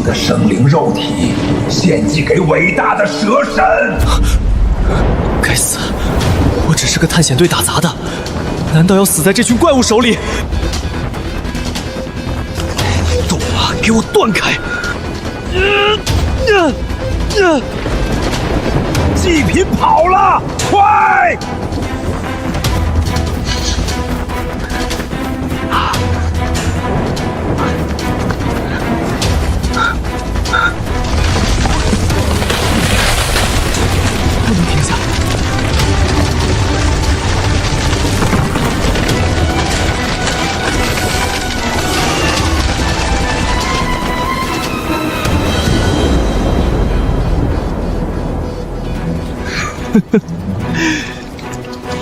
的生灵肉体献祭给伟大的蛇神。该死，我只是个探险队打杂的，难道要死在这群怪物手里？动啊，给我断开！祭品跑了，快！不能停下！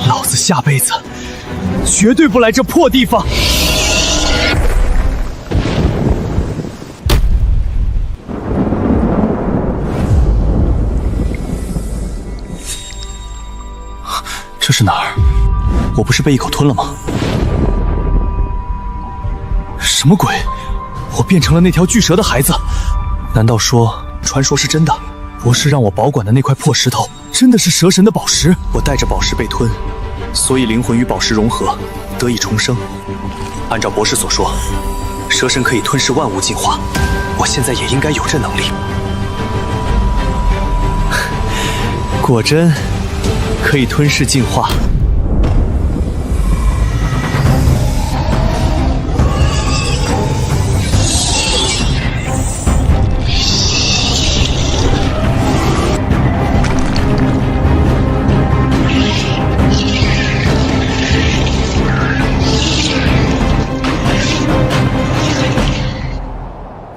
老子下辈子绝对不来这破地方！这是哪儿？我不是被一口吞了吗？什么鬼？我变成了那条巨蛇的孩子？难道说传说是真的？博士让我保管的那块破石头真的是蛇神的宝石？我带着宝石被吞，所以灵魂与宝石融合，得以重生。按照博士所说，蛇神可以吞噬万物进化，我现在也应该有这能力。果真可以吞噬进化。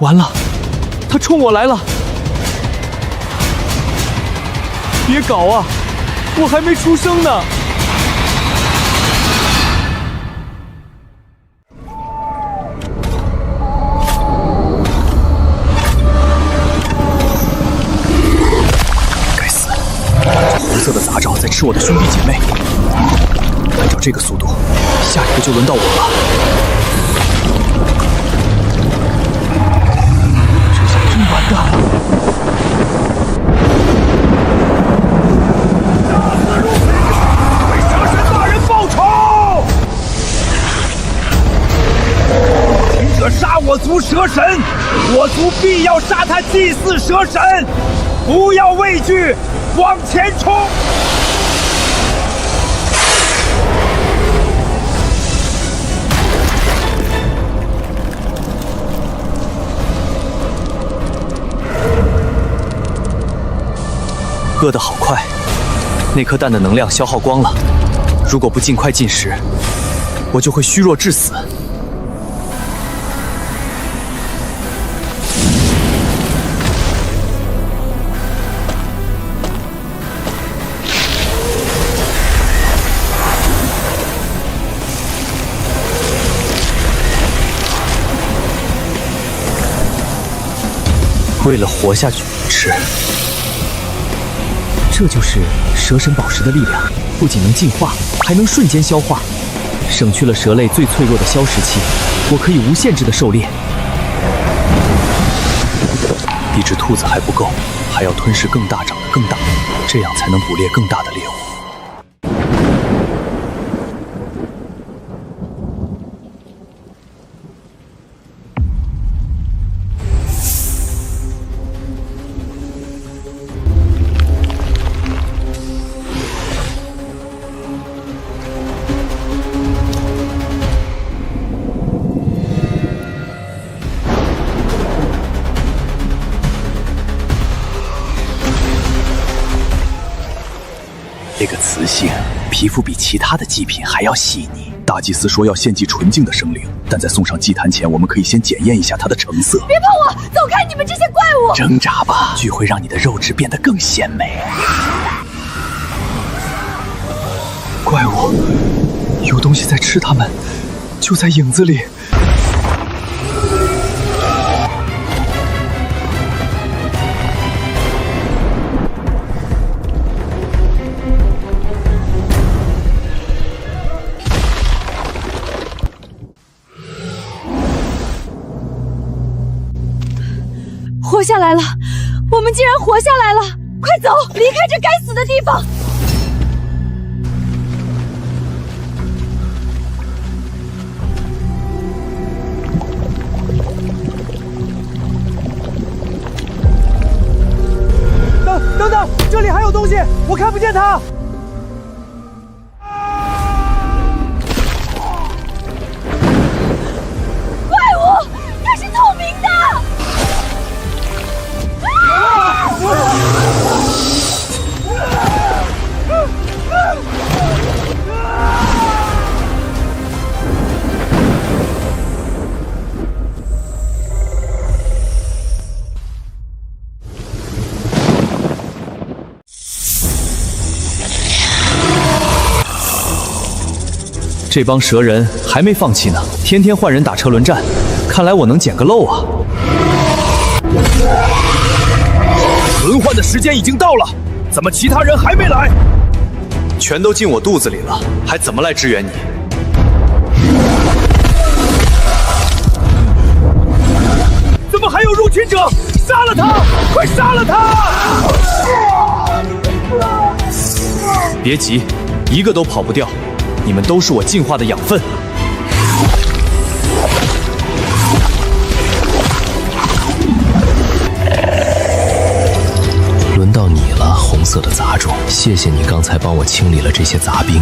完了，他冲我来了！别搞啊，我还没出生呢！该死，这红色的杂爪在吃我的兄弟姐妹。按照这个速度，下一个就轮到我了。完蛋了！为蛇神大人报仇！听者杀我族蛇神，我族必要杀他祭祀蛇神！不要畏惧，往前冲！饿得好快，那颗蛋的能量消耗光了。如果不尽快进食，我就会虚弱致死。为了活下去，吃。这就是蛇神宝石的力量，不仅能进化，还能瞬间消化，省去了蛇类最脆弱的消食期。我可以无限制的狩猎。一只兔子还不够，还要吞噬更大、长得更大，这样才能捕猎更大的猎物。这个雌性皮肤比其他的祭品还要细腻。大祭司说要献祭纯净的生灵，但在送上祭坛前，我们可以先检验一下它的成色。别碰我！走开！你们这些怪物！挣扎吧，聚会让你的肉质变得更鲜美。怪物，有东西在吃它们，就在影子里。活下来了！我们竟然活下来了！快走，离开这该死的地方！等等，这里还有东西，我看不见它。怪物，它是透明的！这帮蛇人还没放弃呢，天天换人打车轮战，看来我能捡个漏啊！轮换的时间已经到了，怎么其他人还没来？全都进我肚子里了，还怎么来支援你？怎么还有入侵者？杀了他！快杀了他！别急，一个都跑不掉。你们都是我进化的养分。轮到你了，红色的杂种，谢谢你刚才帮我清理了这些杂兵。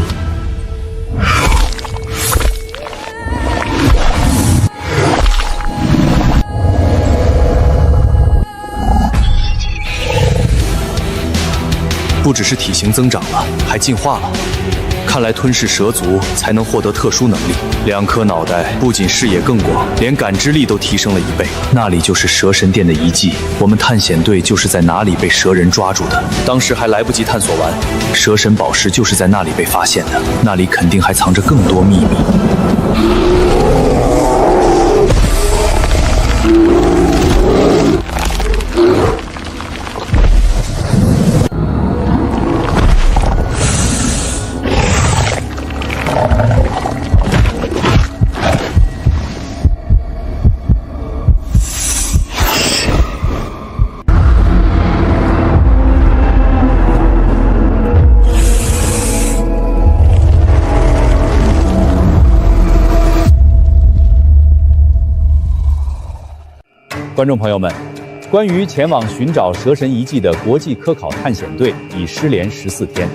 不只是体型增长了，还进化了。看来吞噬蛇族才能获得特殊能力。2颗脑袋不仅视野更广，连感知力都提升了1倍。那里就是蛇神殿的遗迹，我们探险队就是在哪里被蛇人抓住的。当时还来不及探索完，蛇神宝石就是在那里被发现的。那里肯定还藏着更多秘密。观众朋友们，关于前往寻找蛇神遗迹的国际科考探险队已失联14天。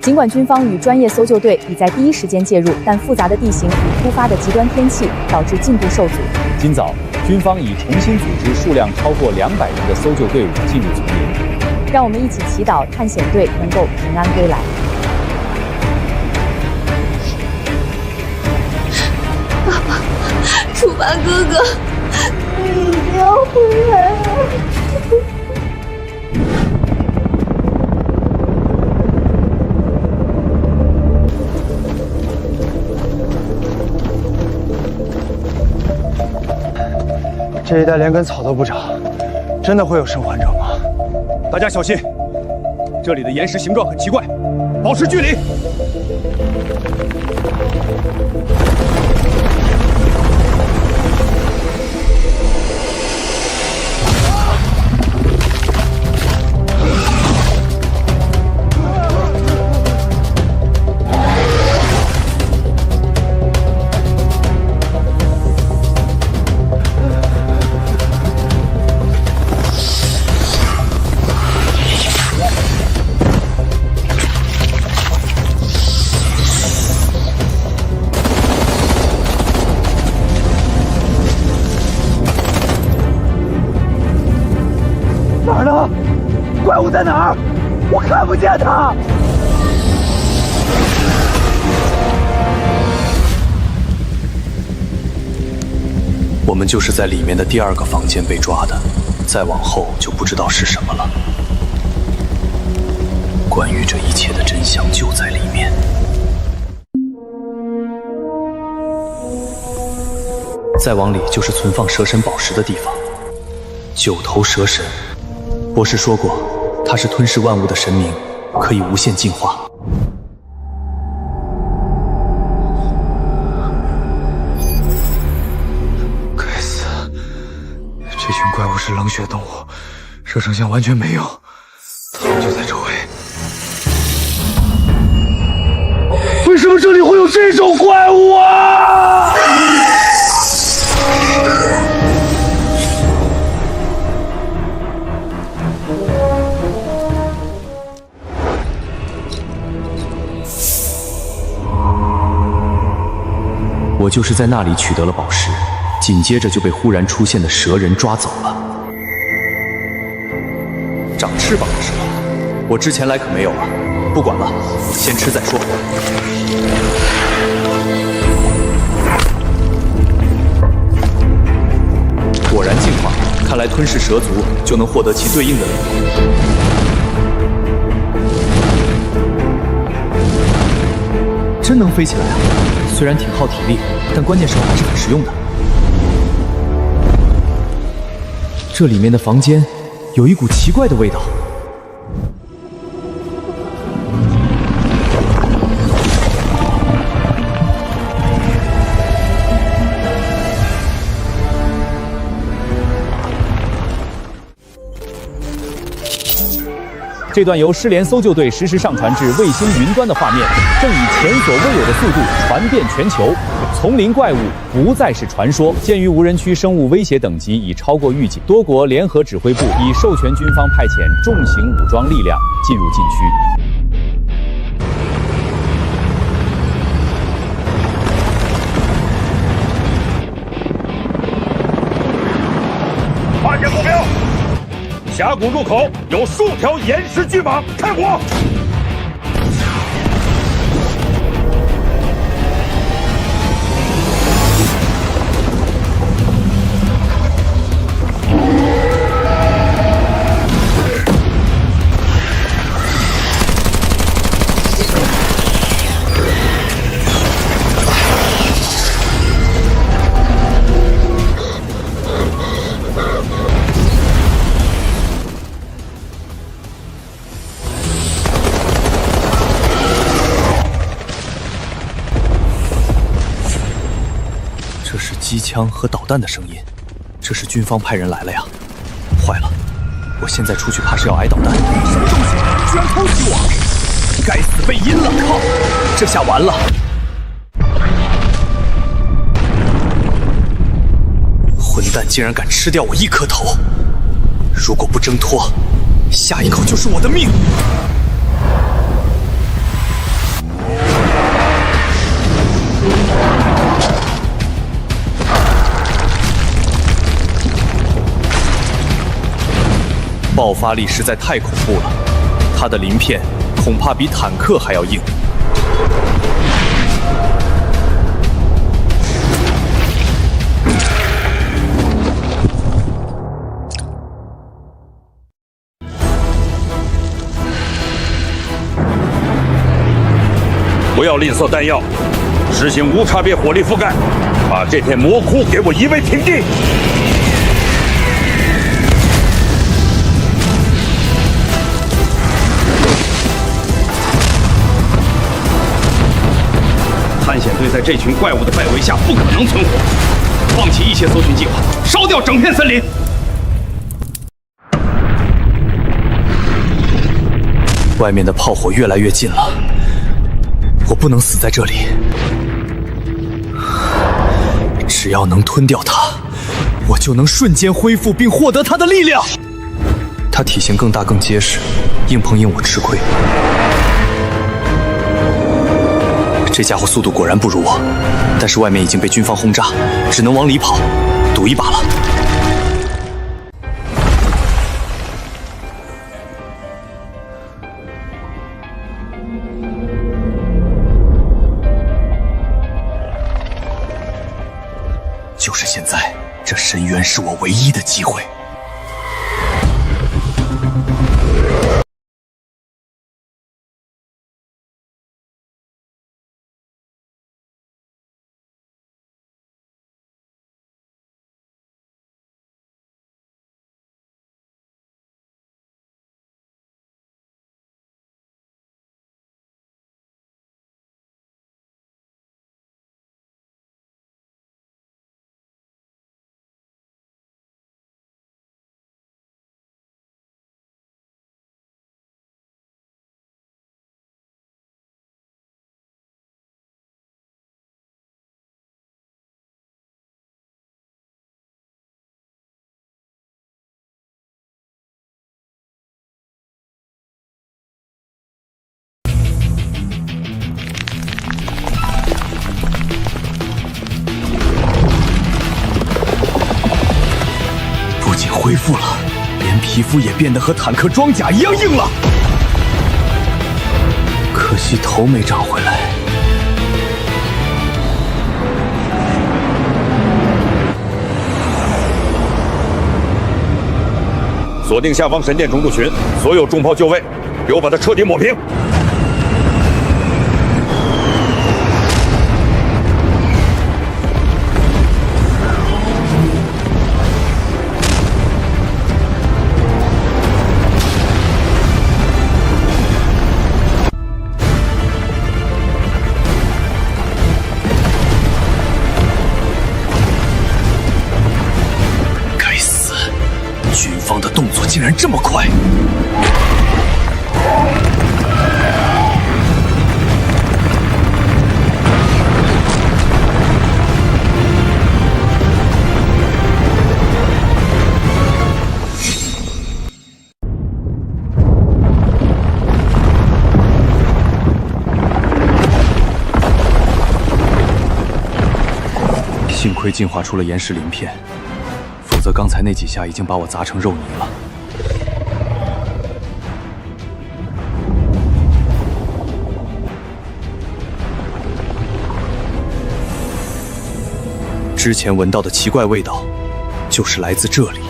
尽管军方与专业搜救队已在第一时间介入，但复杂的地形与突发的极端天气导致进度受阻。今早，军方已重新组织数量超过200人的搜救队伍进入丛林。让我们一起祈祷探险队能够平安归来。爸爸，楚巴哥哥，你一定要回来啊！这一带连根草都不长，真的会有生还者吗？大家小心，这里的岩石形状很奇怪，保持距离。哪儿呢？怪物在哪儿？我看不见它。我们就是在里面的第2个房间被抓的，再往后就不知道是什么了。关于这一切的真相就在里面。再往里就是存放蛇神宝石的地方。9头蛇神，博士说过，他是吞噬万物的神明，可以无限进化。该死，这群怪物是冷血动物，蛇丞相完全没用，他们就在周围。为什么这里会有这种怪物啊？我就是在那里取得了宝石，紧接着就被忽然出现的蛇人抓走了。长翅膀的蛇，我之前来可没有啊。不管了，先吃再说。果然进化，看来吞噬蛇族就能获得其对应的能力。真能飞起来啊！虽然挺耗体力，但关键时候还是很实用的。这里面的房间有一股奇怪的味道。这段由失联搜救队实时上传至卫星云端的画面，正以前所未有的速度传遍全球。丛林怪物不再是传说。鉴于无人区生物威胁等级已超过预警，多国联合指挥部已授权军方派遣重型武装力量进入禁区。发现目标。峡谷入口有数条岩石巨蟒，开火！这是机枪和导弹的声音，这是军方派人来了呀！坏了，我现在出去怕是要挨导弹。什么东西，居然偷袭我！该死，被阴了！靠，这下完了！混蛋竟然敢吃掉我一颗头！如果不挣脱，下一口就是我的命！爆发力实在太恐怖了，他的鳞片恐怕比坦克还要硬。不要吝啬弹药，实行无差别火力覆盖，把这片魔窟给我夷为平地！探险队在这群怪物的外围下不可能存活，放弃一切搜寻计划，烧掉整片森林。外面的炮火越来越近了，我不能死在这里。只要能吞掉它，我就能瞬间恢复并获得它的力量。它体型更大更结实，硬碰硬我吃亏。这家伙速度果然不如我，但是外面已经被军方轰炸，只能往里跑，赌一把了。就是现在，这深渊是我唯一的机会。恢复了，连皮肤也变得和坦克装甲一样硬了。可惜头没长回来。锁定下方神殿中路群，所有重炮就位，给我把它彻底抹平。该死，军方的动作竟然这么快！幸亏进化出了岩石鳞片，否则刚才那几下已经把我砸成肉泥了。之前闻到的奇怪味道，就是来自这里。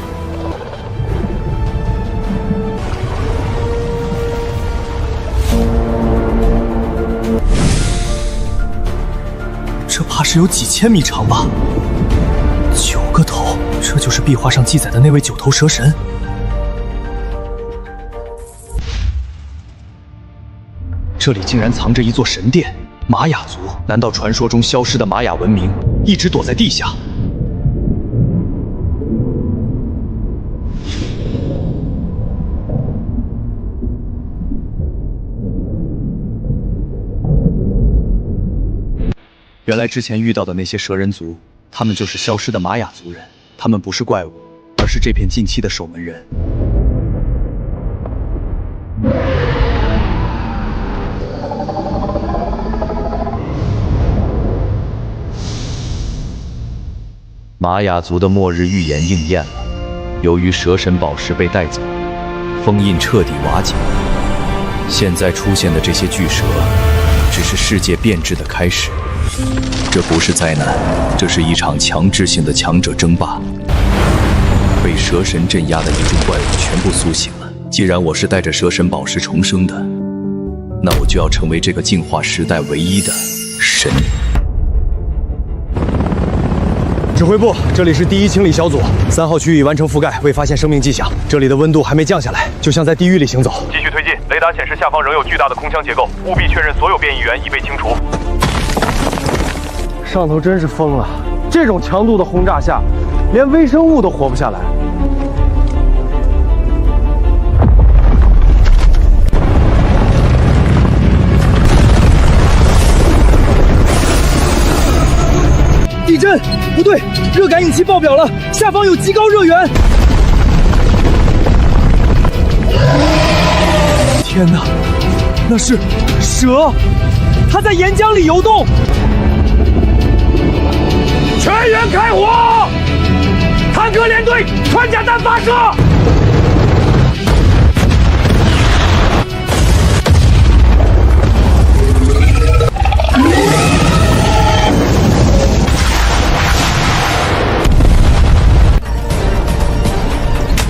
这怕是有几千米长吧？9个头，这就是壁画上记载的那位9头蛇神。这里竟然藏着一座神殿，玛雅族？难道传说中消失的玛雅文明一直躲在地下？原来之前遇到的那些蛇人族，他们就是消失的玛雅族人。他们不是怪物，而是这片禁区的守门人。玛雅族的末日预言应验了。由于蛇神宝石被带走，封印彻底瓦解。现在出现的这些巨蛇，只是世界变质的开始。这不是灾难，这是一场强制性的强者争霸。被蛇神镇压的一众怪物全部苏醒了。既然我是带着蛇神宝石重生的，那我就要成为这个进化时代唯一的神。指挥部，这里是第1清理小组，3号区域完成覆盖，未发现生命迹象。这里的温度还没降下来，就像在地狱里行走。继续推进，雷达显示下方仍有巨大的空腔结构，务必确认所有变异源已被清除。上头真是疯了，这种强度的轰炸下，连微生物都活不下来。地震！不对，热感应器爆表了，下方有极高热源。天哪，那是蛇，它在岩浆里游动。全员开火！坦克连队穿甲弹发射！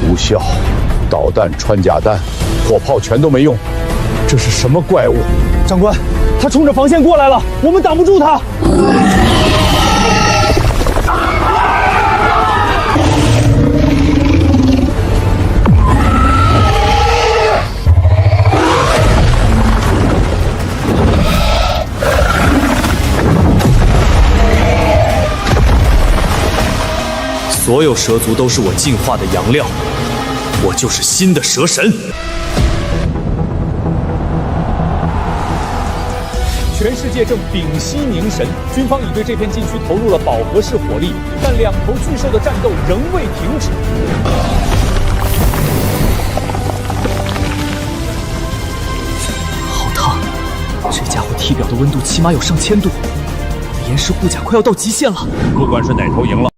无效，导弹、穿甲弹、火炮全都没用。这是什么怪物？长官，他冲着防线过来了，我们挡不住他。所有蛇族都是我进化的养料，我就是新的蛇神。全世界正屏息凝神，军方已对这片禁区投入了饱和式火力，但2头巨兽的战斗仍未停止。好烫，这家伙体表的温度起码有上1000度，岩石护甲快要到极限了。不管是哪头赢了。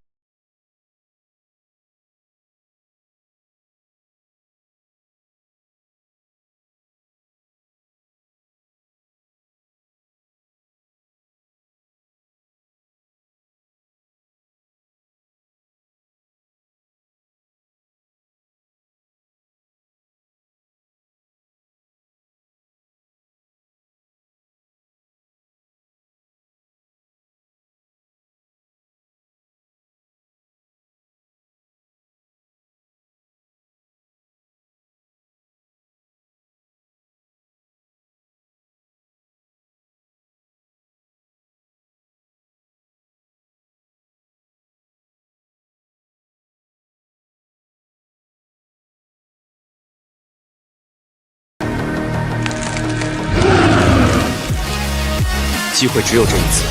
机会只有这一次。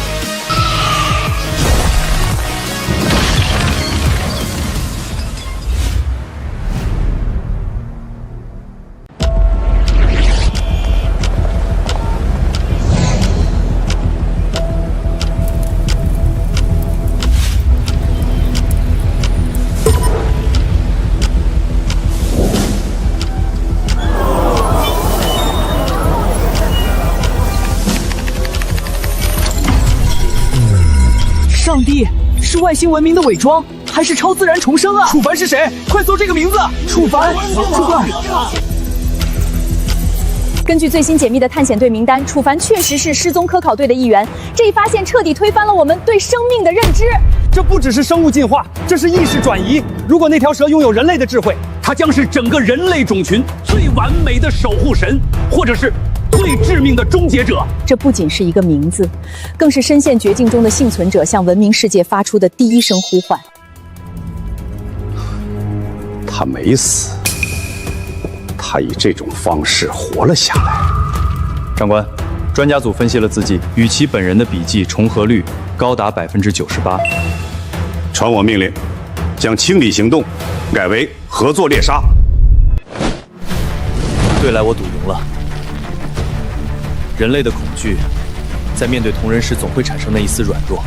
上帝，是外星文明的伪装，还是超自然重生啊？楚凡是谁？快搜这个名字！楚凡，根据最新解密的探险队名单，楚凡确实是失踪科考队的一员。这一发现彻底推翻了我们对生命的认知。这不只是生物进化，这是意识转移。如果那条蛇拥有人类的智慧，它将是整个人类种群最完美的守护神，或者是最致命的终结者。这不仅是一个名字，更是深陷绝境中的幸存者向文明世界发出的第一声呼唤。他没死，他以这种方式活了下来。长官，专家组分析了字迹，与其本人的笔迹重合率高达98%。传我命令，将清理行动改为合作猎杀。对来我赌赢了。人类的恐惧，在面对同人时总会产生那一丝软弱。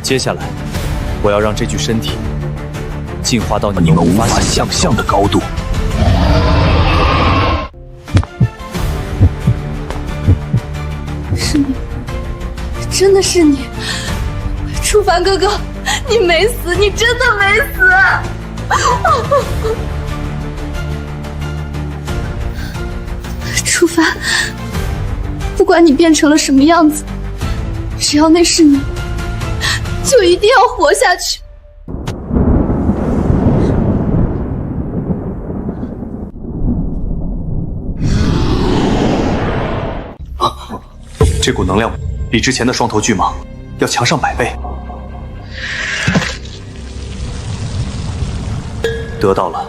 接下来，我要让这具身体进化到你们无法想象的高度。是你，真的是你，楚凡哥哥，你没死，你真的没死。楚凡，不管你变成了什么样子，只要那是你，就一定要活下去。这股能量比之前的双头巨蟒要强上100倍。得到了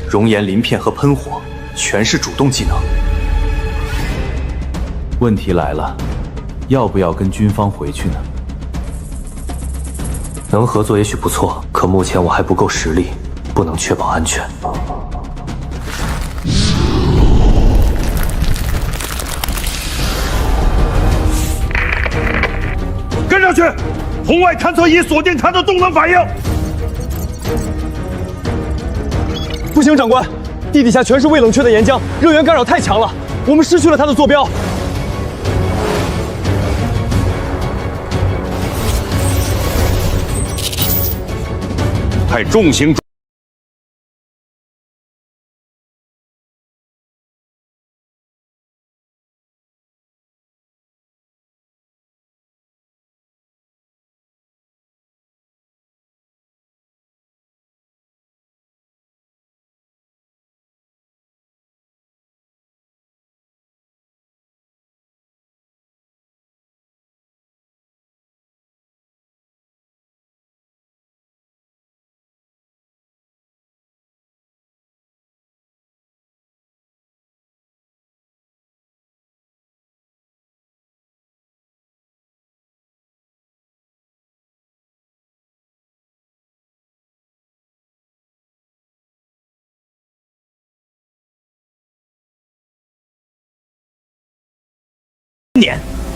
熔岩鳞片和喷火，全是主动技能。问题来了，要不要跟军方回去呢？能合作也许不错，可目前我还不够实力，不能确保安全。跟上去，红外探测仪锁定他的动能反应。不行，长官，地底下全是未冷却的岩浆，热源干扰太强了，我们失去了他的坐标。派重型。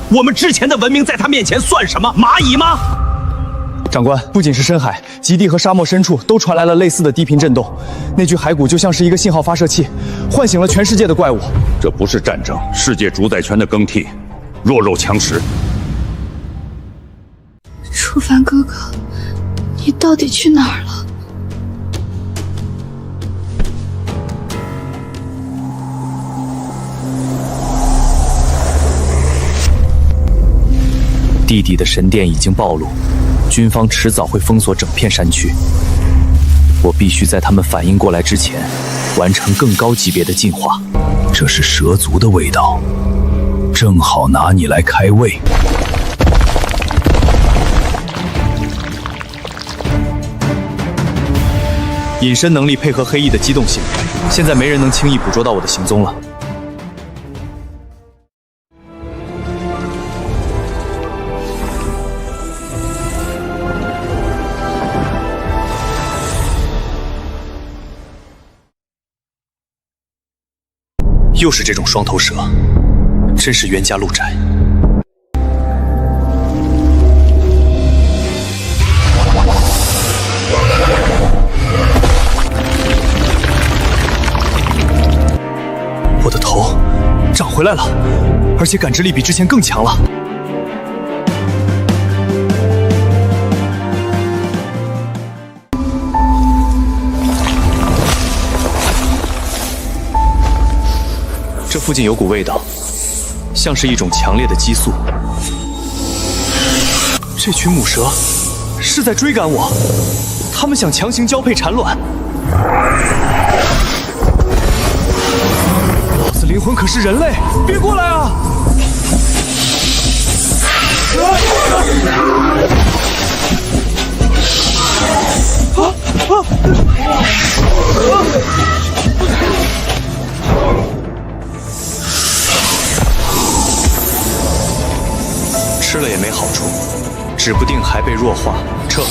我们之前的文明在他面前算什么？蚂蚁吗？长官，不仅是深海、极地和沙漠深处都传来了类似的低频震动，那具骸骨就像是一个信号发射器，唤醒了全世界的怪物。这不是战争，世界主宰权的更替，弱肉强食。楚凡哥哥，你到底去哪儿了？地底的神殿已经暴露，军方迟早会封锁整片山区。我必须在他们反应过来之前，完成更高级别的进化。这是蛇族的味道，正好拿你来开胃。隐身能力配合黑翼的机动性，现在没人能轻易捕捉到我的行踪了。又是这种双头蛇，真是冤家路窄。我的头长回来了，而且感知力比之前更强了。这附近有股味道，像是一种强烈的激素。这群母蛇是在追赶我，它们想强行交配产卵。老子灵魂可是人类，别过来啊！吃了也没好处，指不定还被弱化。撤！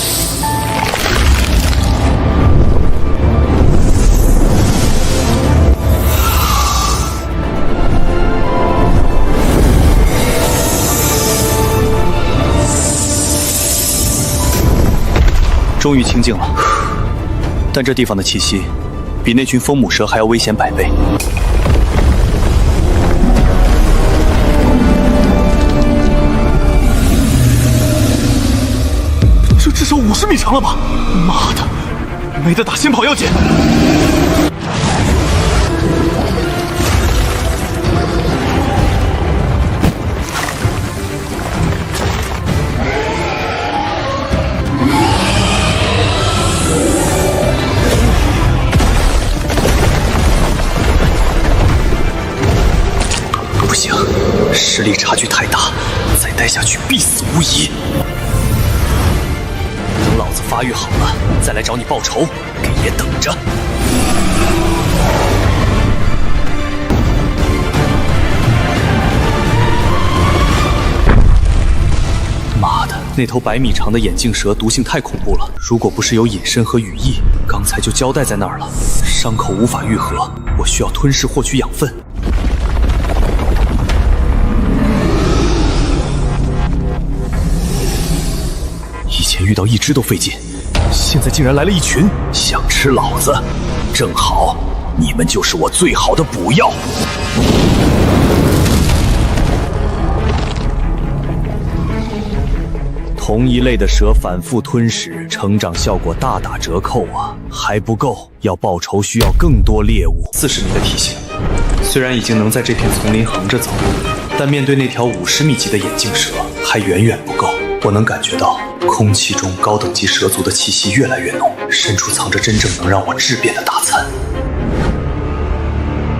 终于清静了，但这地方的气息比那群疯母蛇还要危险100倍。这至少50米长了吧？妈的，没得打，先跑要紧。不行，实力差距太大，再待下去必死无疑。等老子发育好了，再来找你报仇，给爷等着！妈的，那头100米长的眼镜蛇毒性太恐怖了，如果不是有隐身和羽翼，刚才就交代在那儿了。伤口无法愈合，我需要吞噬获取养分。以前遇到一只都费劲，现在竟然来了一群。想吃老子？正好，你们就是我最好的补药。同一类的蛇反复吞食，成长效果大打折扣啊！还不够，要报仇需要更多猎物。40米的体型，虽然已经能在这片丛林横着走，但面对那条50米级的眼镜蛇，还远远不够。我能感觉到空气中高等级蛇族的气息越来越浓，深处藏着真正能让我质变的大餐。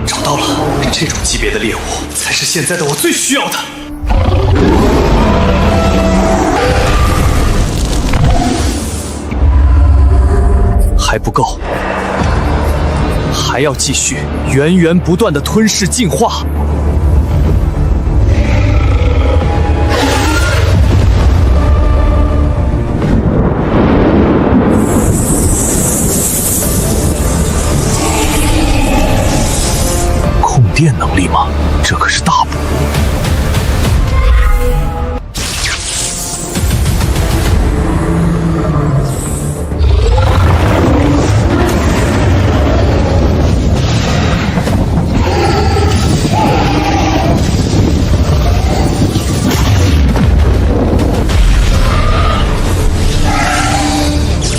找到了，这种级别的猎物才是现在的我最需要的。还不够，还要继续源源不断的吞噬进化。控电能力吗？这可是大补。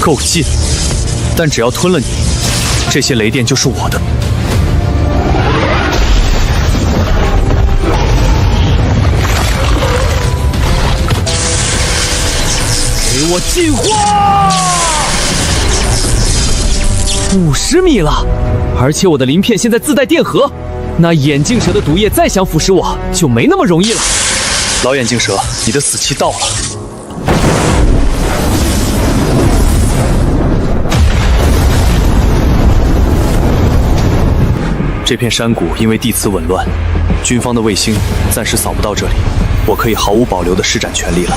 够近，但只要吞了你，这些雷电就是我的。给我进化！50米了，而且我的鳞片现在自带电荷，那眼镜蛇的毒液再想腐蚀我，就没那么容易了。老眼镜蛇，你的死期到了。这片山谷因为地磁紊乱，军方的卫星暂时扫不到这里，我可以毫无保留地施展全力了。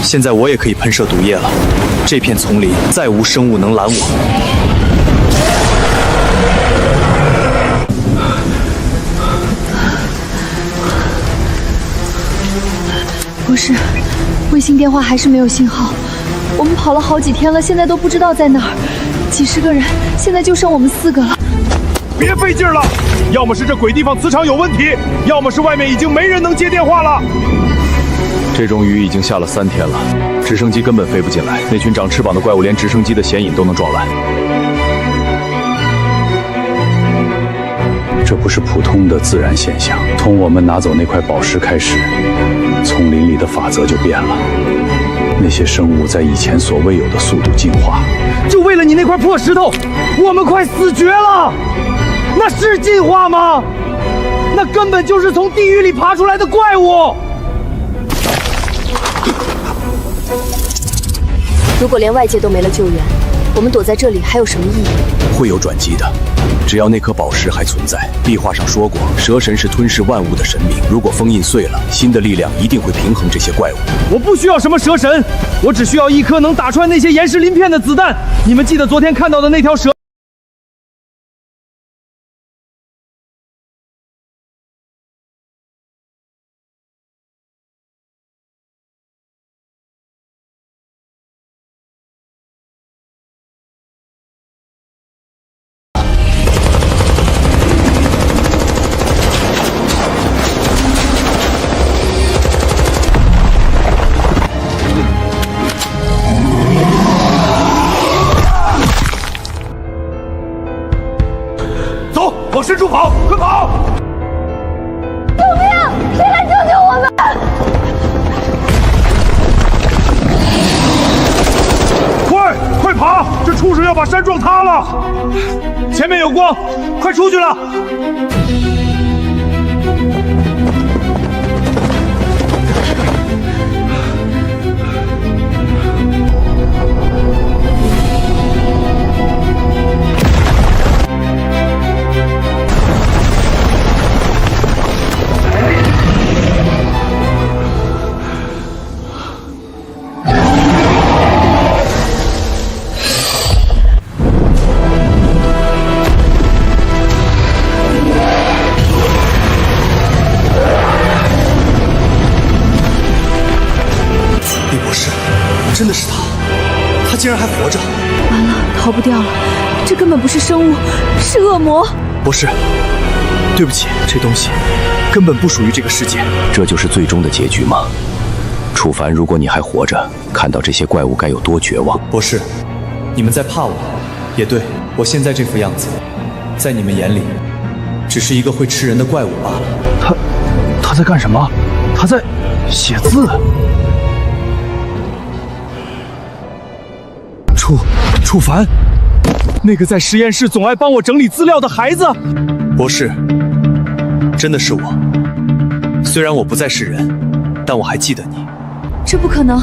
现在我也可以喷射毒液了，这片丛林再无生物能拦我。博士，卫星电话还是没有信号，我们跑了好几天了，现在都不知道在哪儿。几十个人，现在就剩我们4个了。别费劲了，要么是这鬼地方磁场有问题，要么是外面已经没人能接电话了。这种雨已经下了3天了，直升机根本飞不进来。那群长翅膀的怪物连直升机的舷引都能撞烂。这不是普通的自然现象，从我们拿走那块宝石开始，丛林里的法则就变了。那些生物在以前所未有的速度进化，就为了你那块破石头，我们快死绝了。那是进化吗？那根本就是从地狱里爬出来的怪物。如果连外界都没了救援，我们躲在这里还有什么意义？会有转机的。只要那颗宝石还存在，壁画上说过，蛇神是吞噬万物的神明。如果封印碎了，新的力量一定会平衡这些怪物。我不需要什么蛇神，我只需要一颗能打穿那些岩石鳞片的子弹。你们记得昨天看到的那条蛇？往深处跑，快跑！救命！谁来救救我们？快跑！这畜生要把山撞塌了！前面有光，快出去了！真的是他竟然还活着！完了，逃不掉了，这根本不是生物，是恶魔。博士，对不起，这东西根本不属于这个世界。这就是最终的结局吗？楚凡，如果你还活着，看到这些怪物该有多绝望！博士，你们在怕我，也对，我现在这副样子，在你们眼里，只是一个会吃人的怪物罢了。他在干什么？他在写字。楚凡，那个在实验室总爱帮我整理资料的孩子。博士，真的是我。虽然我不再是人，但我还记得你。这不可能，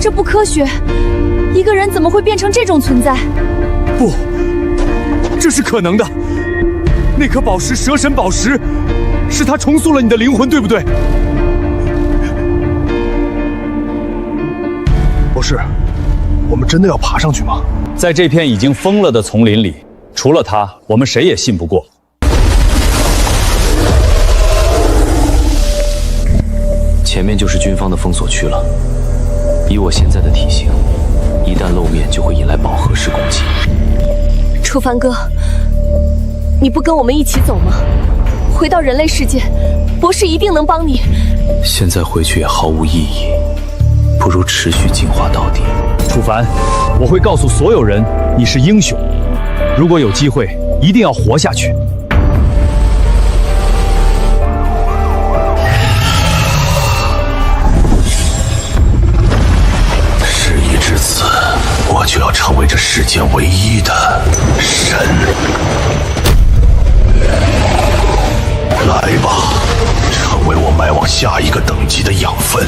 这不科学。一个人怎么会变成这种存在？不，这是可能的。那颗宝石，蛇神宝石，是他重塑了你的灵魂，对不对？博士，我们真的要爬上去吗？在这片已经封了的丛林里，除了他，我们谁也信不过。前面就是军方的封锁区了。以我现在的体型，一旦露面就会引来饱和式攻击。楚凡哥，你不跟我们一起走吗？回到人类世界，博士一定能帮你。现在回去也毫无意义，不如持续进化到底。楚凡，我会告诉所有人你是英雄，如果有机会，一定要活下去。事已至此，我就要成为这世间唯一的神。来吧，成为我迈往下一个等级的养分。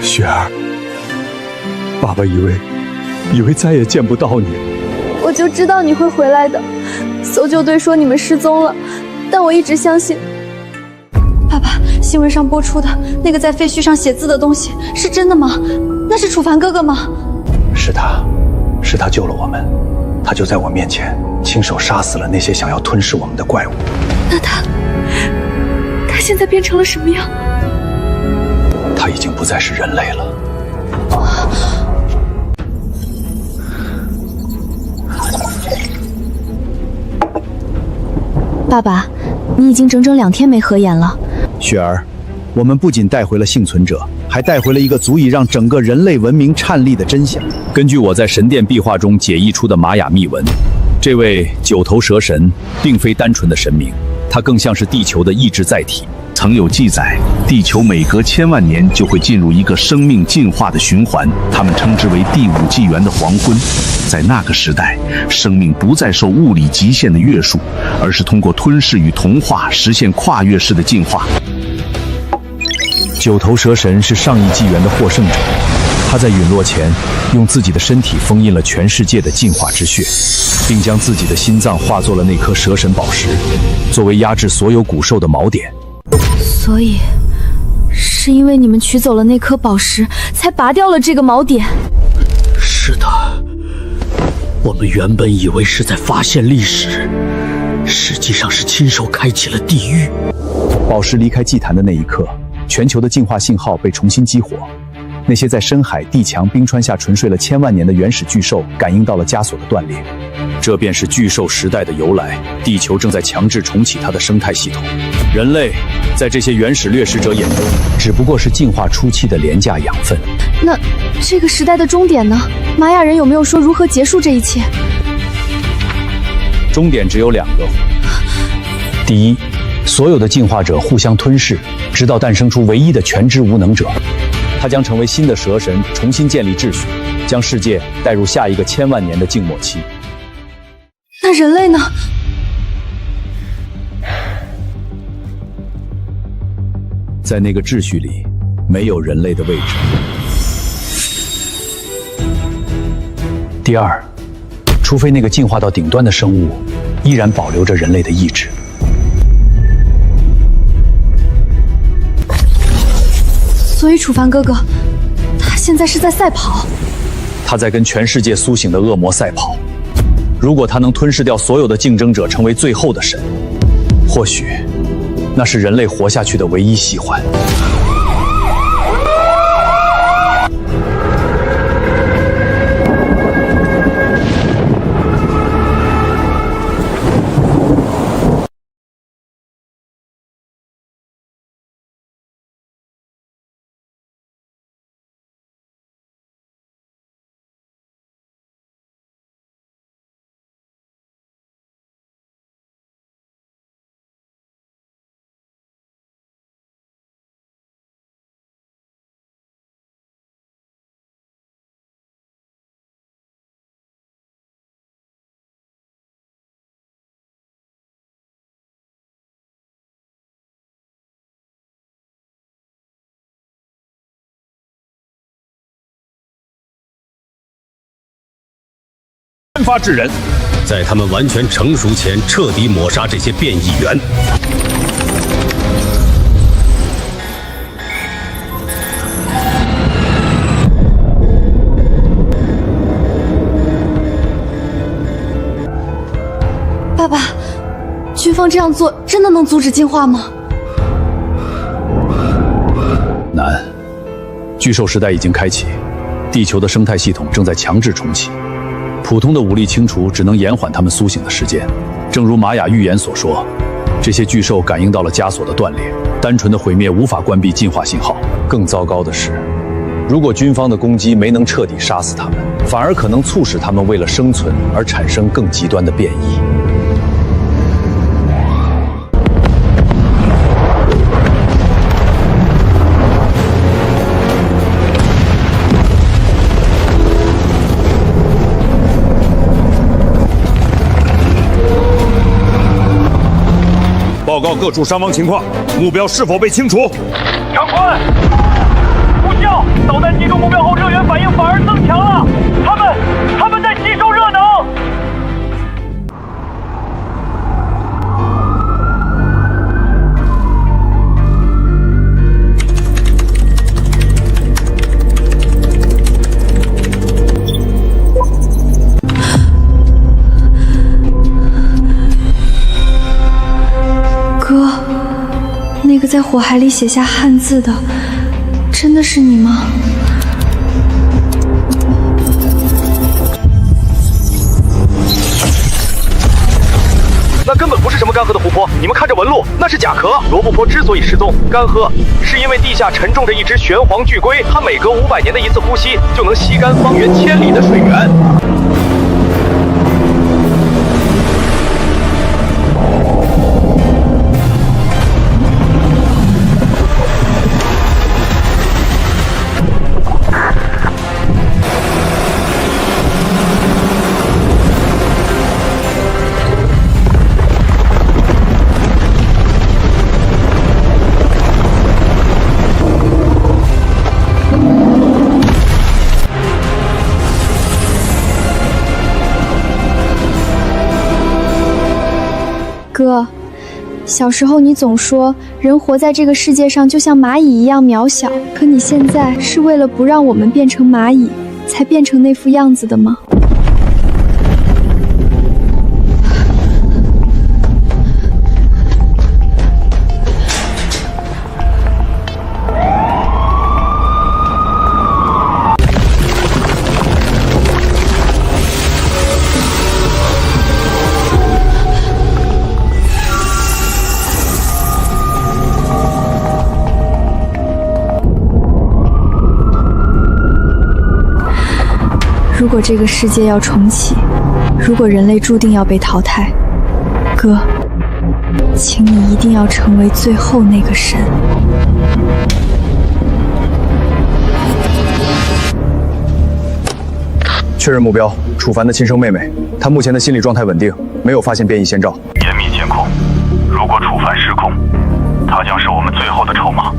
雪儿，爸爸以为再也见不到你了。我就知道你会回来的。搜救队说你们失踪了，但我一直相信。爸爸，新闻上播出的那个在废墟上写字的东西是真的吗？那是楚凡哥哥吗？是他救了我们，他就在我面前亲手杀死了那些想要吞噬我们的怪物。那他现在变成了什么样？他已经不再是人类了。爸爸，你已经整整2天没合眼了。雪儿，我们不仅带回了幸存者，还带回了一个足以让整个人类文明颤栗的真相。根据我在神殿壁画中解译出的玛雅密文，这位9头蛇神并非单纯的神明，他更像是地球的意志载体。曾有记载，地球每隔1000万年就会进入一个生命进化的循环，他们称之为第5纪元的黄昏。在那个时代，生命不再受物理极限的约束，而是通过吞噬与同化实现跨越式的进化。9头蛇神是上一纪元的获胜者，他在陨落前用自己的身体封印了全世界的进化之血，并将自己的心脏化作了那颗蛇神宝石，作为压制所有古兽的锚点。所以，是因为你们取走了那颗宝石，才拔掉了这个锚点。是的，我们原本以为是在发现历史，实际上是亲手开启了地狱。宝石离开祭坛的那一刻，全球的进化信号被重新激活。那些在深海、地墙、冰川下沉睡了1000万年的原始巨兽，感应到了枷锁的断裂。这便是巨兽时代的由来。地球正在强制重启它的生态系统。人类在这些原始掠食者眼中，只不过是进化初期的廉价养分。那这个时代的终点呢？玛雅人有没有说如何结束这一切？终点只有2个。第一，所有的进化者互相吞噬，直到诞生出唯一的全知无能者。他将成为新的蛇神，重新建立秩序，将世界带入下一个1000万年的静默期。那人类呢？在那个秩序里，没有人类的位置。第二，除非那个进化到顶端的生物依然保留着人类的意志。所以楚凡哥哥，他现在是在赛跑。他在跟全世界苏醒的恶魔赛跑。如果他能吞噬掉所有的竞争者，成为最后的神，或许那是人类活下去的唯一喜欢。先发制人，在他们完全成熟前，彻底抹杀这些变异源。爸爸，军方这样做真的能阻止进化吗？难。巨兽时代已经开启，地球的生态系统正在强制重启。普通的武力清除只能延缓他们苏醒的时间。正如玛雅预言所说，这些巨兽感应到了枷锁的断裂，单纯的毁灭无法关闭进化信号。更糟糕的是，如果军方的攻击没能彻底杀死他们，反而可能促使他们为了生存而产生更极端的变异。报告各处伤亡情况，目标是否被清除？长官，无效！导弹击中目标后，热源反应反而增强了。他们在吸收热能。哥，那个在火海里写下汉字的，真的是你吗？那根本不是什么干涸的湖泊，你们看这纹路，那是甲壳。罗布泊之所以失踪、干涸，是因为地下沉重着一只玄黄巨龟，它每隔500年的一次呼吸，就能吸干方圆1000里的水源。哥，小时候你总说人活在这个世界上就像蚂蚁一样渺小，可你现在是为了不让我们变成蚂蚁，才变成那副样子的吗？如果这个世界要重启，如果人类注定要被淘汰，哥，请你一定要成为最后那个神。确认目标，楚凡的亲生妹妹，她目前的心理状态稳定，没有发现变异先兆。严密监控，如果楚凡失控，他将是我们最后的筹码。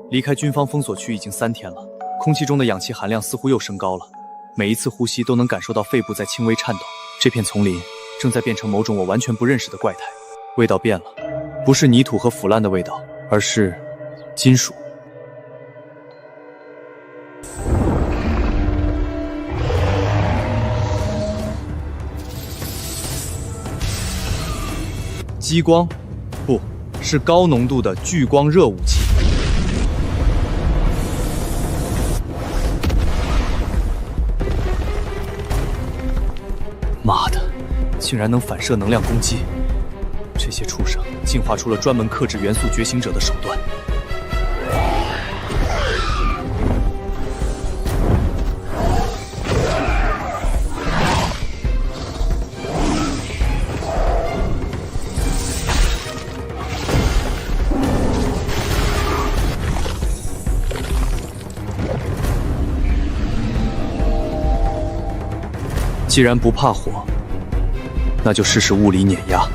离开军方封锁区已经3天了，空气中的氧气含量似乎又升高了，每一次呼吸都能感受到肺部在轻微颤抖。这片丛林正在变成某种我完全不认识的怪态，味道变了，不是泥土和腐烂的味道，而是金属。激光，不是高浓度的聚光热武器。妈的，竟然能反射能量攻击！这些畜生进化出了专门克制元素觉醒者的手段。既然不怕火，那就试试物理碾压。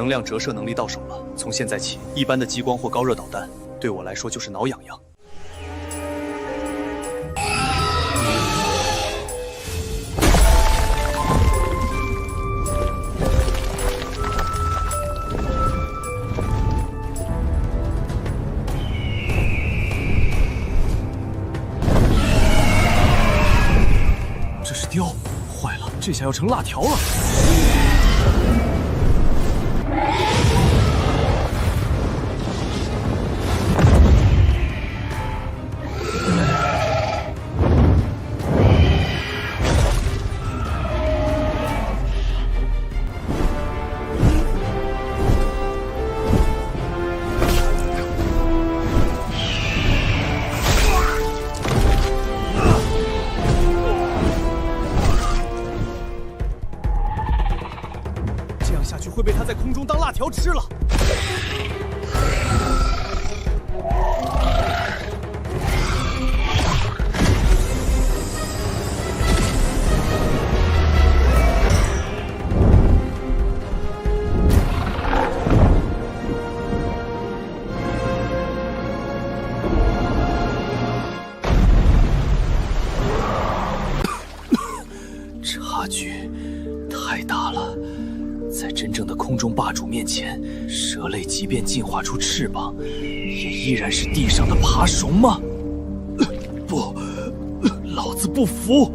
能量折射能力到手了。从现在起，一般的激光或高热导弹对我来说就是挠痒痒。这是雕，坏了，这下要成辣条了。下去会被他在空中当辣条吃了。差距太大了。在真正的空中霸主面前，蛇类即便进化出翅膀，也依然是地上的爬虫吗？不，老子不服！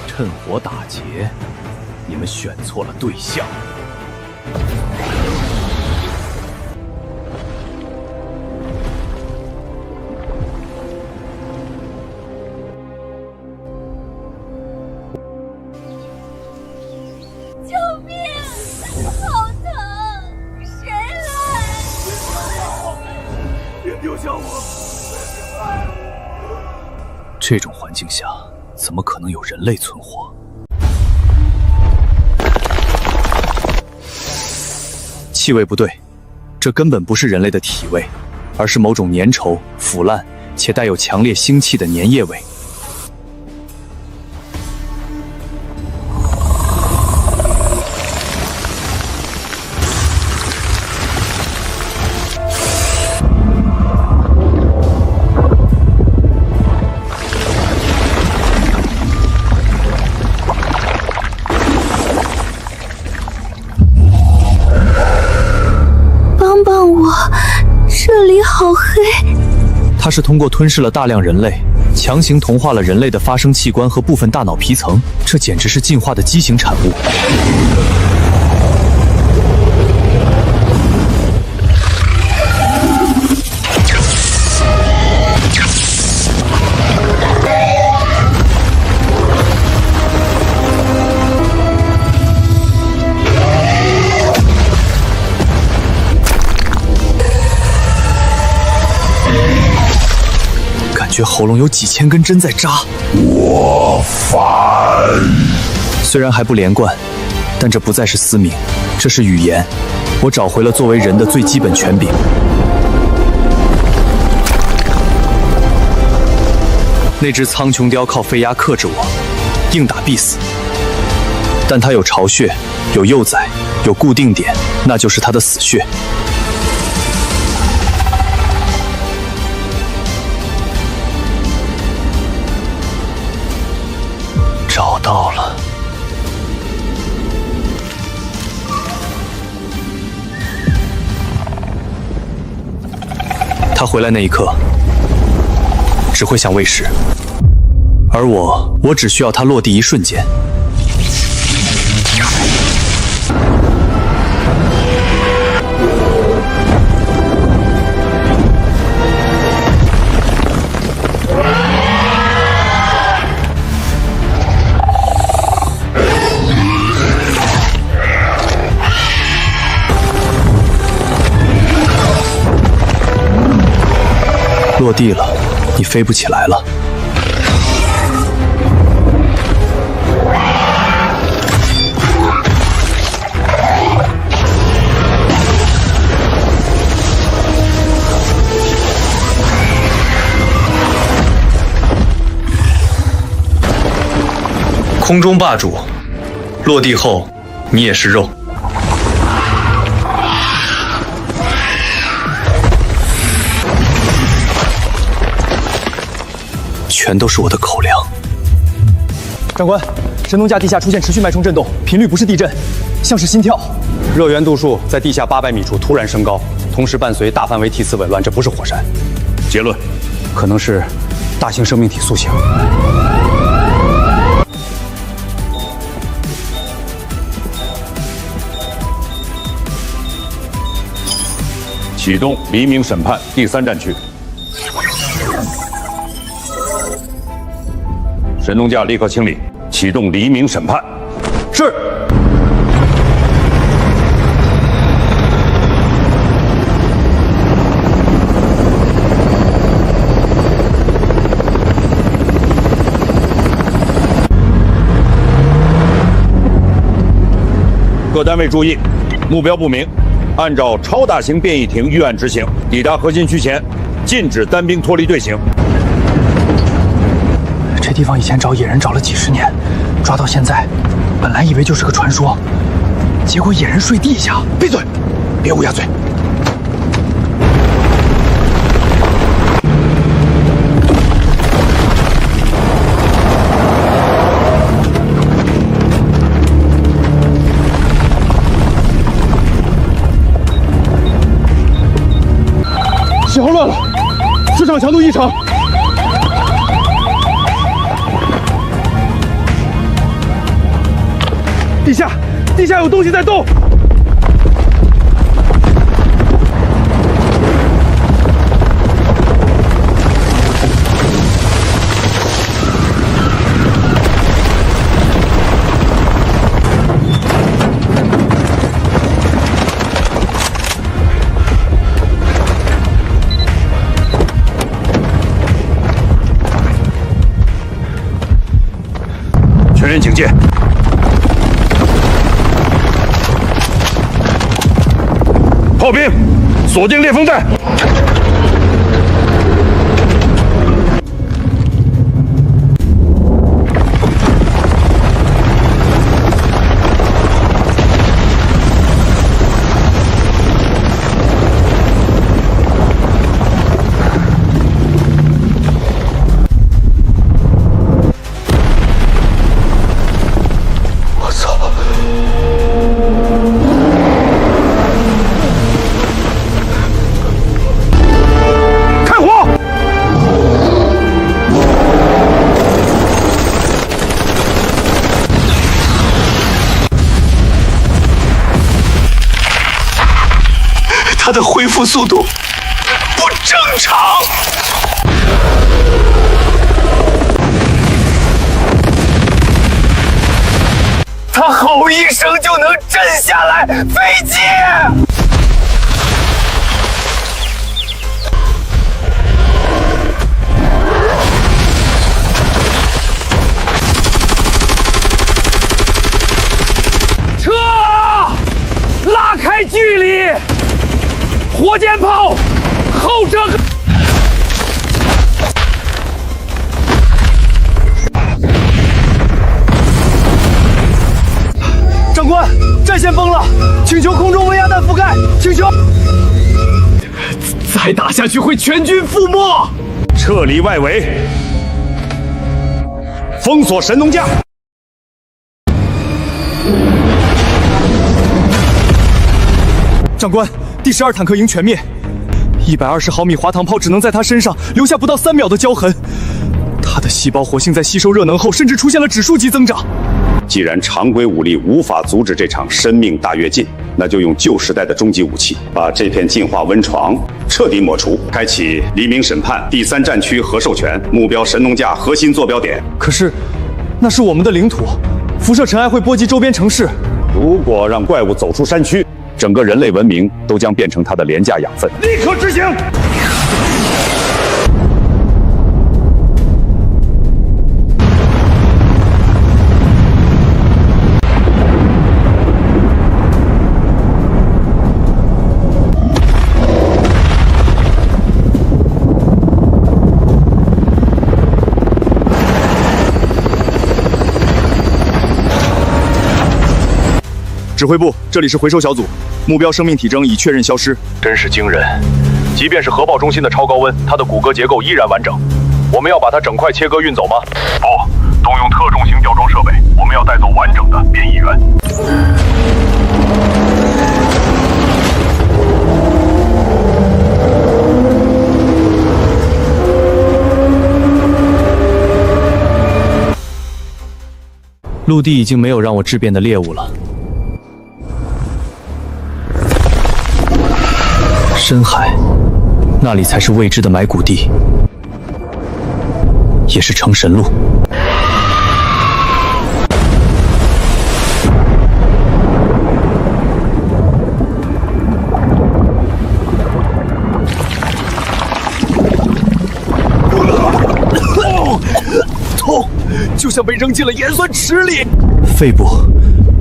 趁火打劫。你们选错了对象。救命！好疼！谁来？别丢下我！这种环境下，怎么可能有人类存活？气味不对，这根本不是人类的体味，而是某种粘稠、腐烂且带有强烈腥气的粘液味。这里好黑。它是通过吞噬了大量人类，强行同化了人类的发声器官和部分大脑皮层，这简直是进化的畸形产物。感觉喉咙有几千根针在扎，我烦。虽然还不连贯，但这不再是嘶鸣，这是语言。我找回了作为人的最基本权柄。那只苍穹雕靠飞鸦克制我，硬打必死。但它有巢穴，有幼崽，有固定点，那就是它的死穴。找到了。他回来那一刻，只会想喂食，而我只需要他落地一瞬间。落地了，你飞不起来了。空中霸主，落地后你也是肉。全都是我的口粮。长官，神农架地下出现持续脉冲震动，频率不是地震，像是心跳。热源度数在地下800米处突然升高，同时伴随大范围梯次紊乱，这不是火山。结论，可能是大型生命体苏醒。启动黎明审判第3战区。神农架立刻清理，启动黎明审判。是。各单位注意，目标不明，按照超大型变异艇预案执行。抵达核心区前，禁止单兵脱离队形。这地方以前找野人找了几10年，抓到现在，本来以为就是个传说，结果野人睡地下。闭嘴，别乌鸦嘴。信号乱了，磁场强度异常。地下有东西在动。全员警戒。炮兵，锁定裂缝带。他的恢复速度不正常。他吼一声就能震下来飞机。撤！拉开距离！火箭炮，后撤！长官，战线崩了，请求空中微压弹覆盖，请求。再打下去会全军覆没。撤离外围，封锁神农架。长官，第12坦克营全灭，120毫米滑膛炮只能在他身上留下不到3秒的焦痕。他的细胞活性在吸收热能后，甚至出现了指数级增长。既然常规武力无法阻止这场生命大跃进，那就用旧时代的终极武器，把这片进化温床彻底抹除，开启黎明审判第3战区核授权，目标神农架核心坐标点。可是，那是我们的领土，辐射尘埃会波及周边城市。如果让怪物走出山区，整个人类文明都将变成它的廉价养分。立刻执行！指挥部，这里是回收小组，目标生命体征已确认消失。真是惊人，即便是核爆中心的超高温，它的骨骼结构依然完整。我们要把它整块切割运走吗？不，动用特重型吊装设备，我们要带走完整的变异源。陆地已经没有让我质变的猎物了。深海，那里才是未知的埋骨地，也是成神路。痛，就像被扔进了盐酸池里。肺部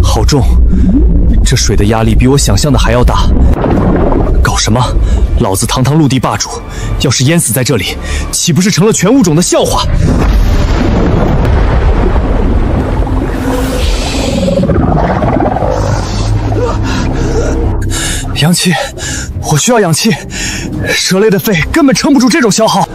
好重，这水的压力比我想象的还要大。搞什么？老子堂堂陆地霸主，要是淹死在这里，岂不是成了全物种的笑话？氧气，我需要氧气。蛇类的肺根本撑不住这种消耗。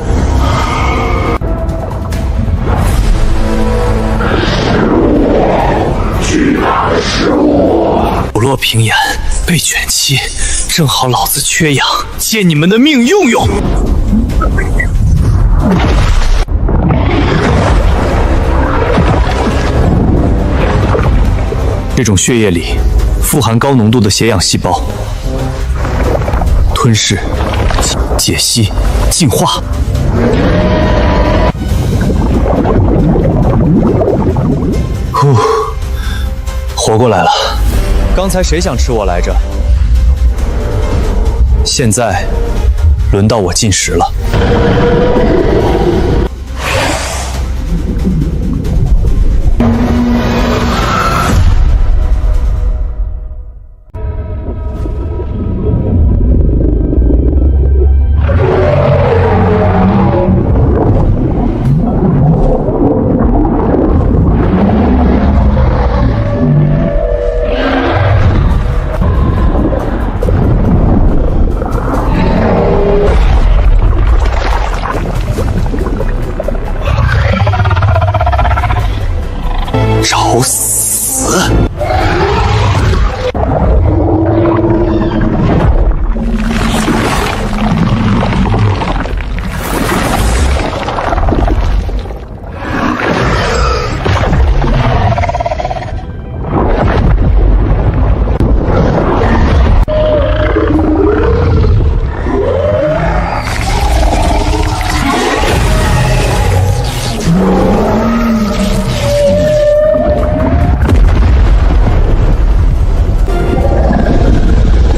巨大的食物，不落平眼，被卷期，正好老子缺氧，借你们的命用用。这种血液里富含高浓度的血氧细胞，吞噬、解析、净化。呼，活过来了。刚才谁想吃我来着？现在轮到我进食了。找死！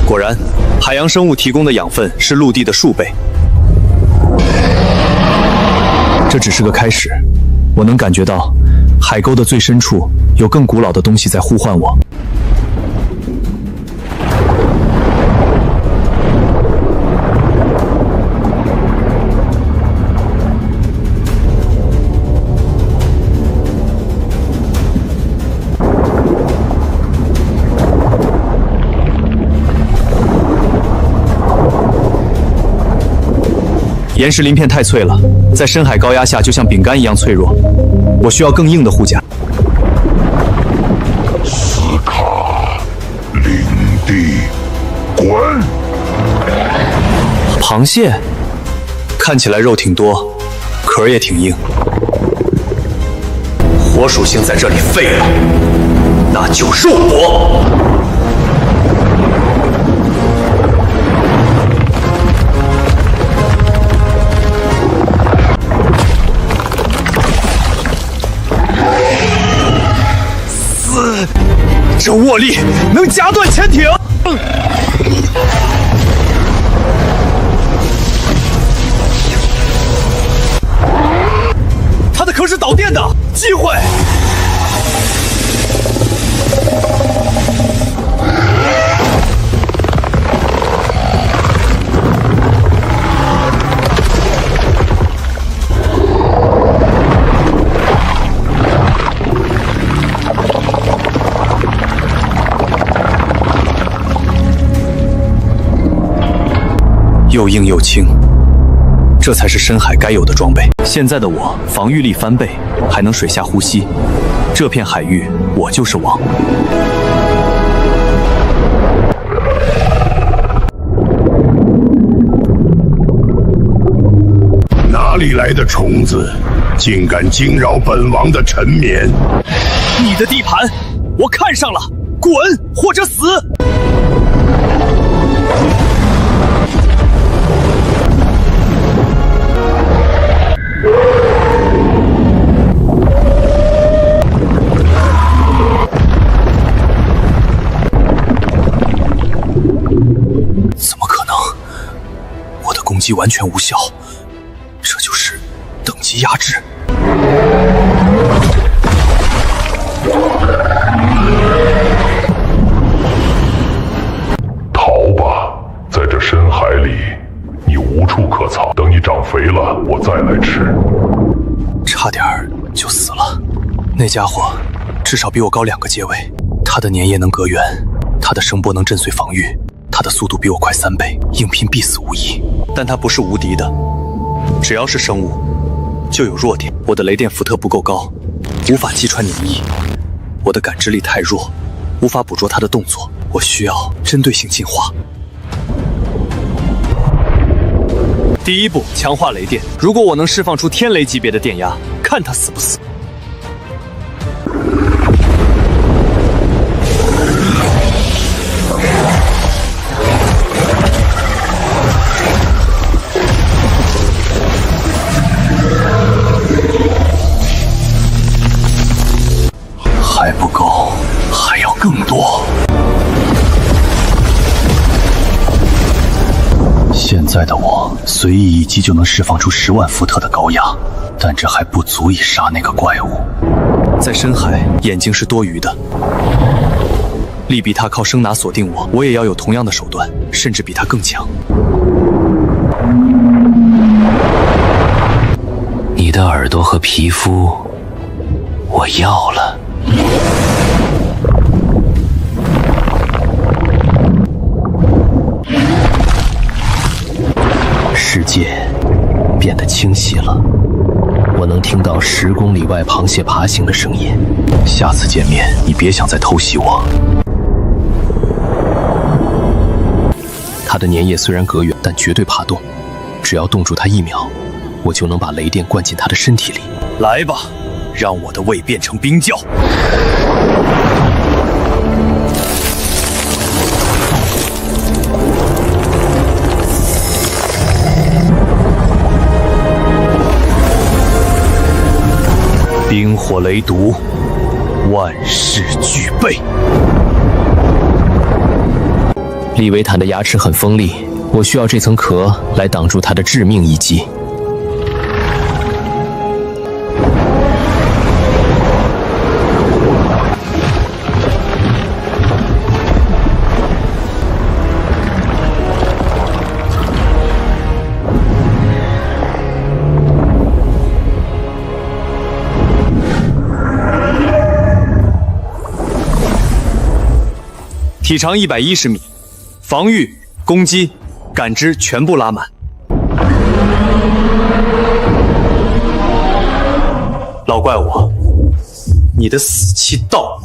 果然，海洋生物提供的养分是陆地的数倍。这只是个开始，我能感觉到海沟的最深处有更古老的东西在呼唤我。岩石鳞片太脆了，在深海高压下就像饼干一样脆弱，我需要更硬的护甲。斯卡，领地，滚！螃蟹看起来肉挺多，壳也挺硬。火属性在这里废了，那就肉搏。这握力能夹断潜艇！它的壳是导电的，机会！又硬又轻，这才是深海该有的装备。现在的我防御力翻倍，还能水下呼吸，这片海域我就是王。哪里来的虫子，竟敢惊扰本王的沉眠？你的地盘，我看上了，滚或者死！怎么可能？我的攻击完全无效，这就是等级压制。逃吧，在这深海里，你无处可藏。等你长肥了，我再来吃。差点就死了，那家伙至少比我高2个阶位，他的粘液能隔远，他的声波能震碎防御，他的速度比我快3倍，硬拼必死无疑。但他不是无敌的，只要是生物，就有弱点。我的雷电伏特不够高，无法击穿粘液；我的感知力太弱，无法捕捉他的动作。我需要针对性进化。第一步，强化雷电。如果我能释放出天雷级别的电压，看他死不死。还不够，还要更多。现在的我随意一击就能释放出10万伏特的高压，但这还不足以杀那个怪物。在深海，眼睛是多余的。利比他靠声呐锁定我，我也要有同样的手段，甚至比他更强。你的耳朵和皮肤，我要了。世界变得清晰了，我能听到10公里外螃蟹爬行的声音。下次见面，你别想再偷袭我。它的粘液虽然隔远，但绝对怕动。只要冻住它1秒，我就能把雷电灌进它的身体里。来吧，让我的胃变成冰窖。冰火雷毒，万事俱备。利维坦的牙齿很锋利，我需要这层壳来挡住它的致命一击。体长110米，防御、攻击、感知全部拉满。老怪物，你的死期到了。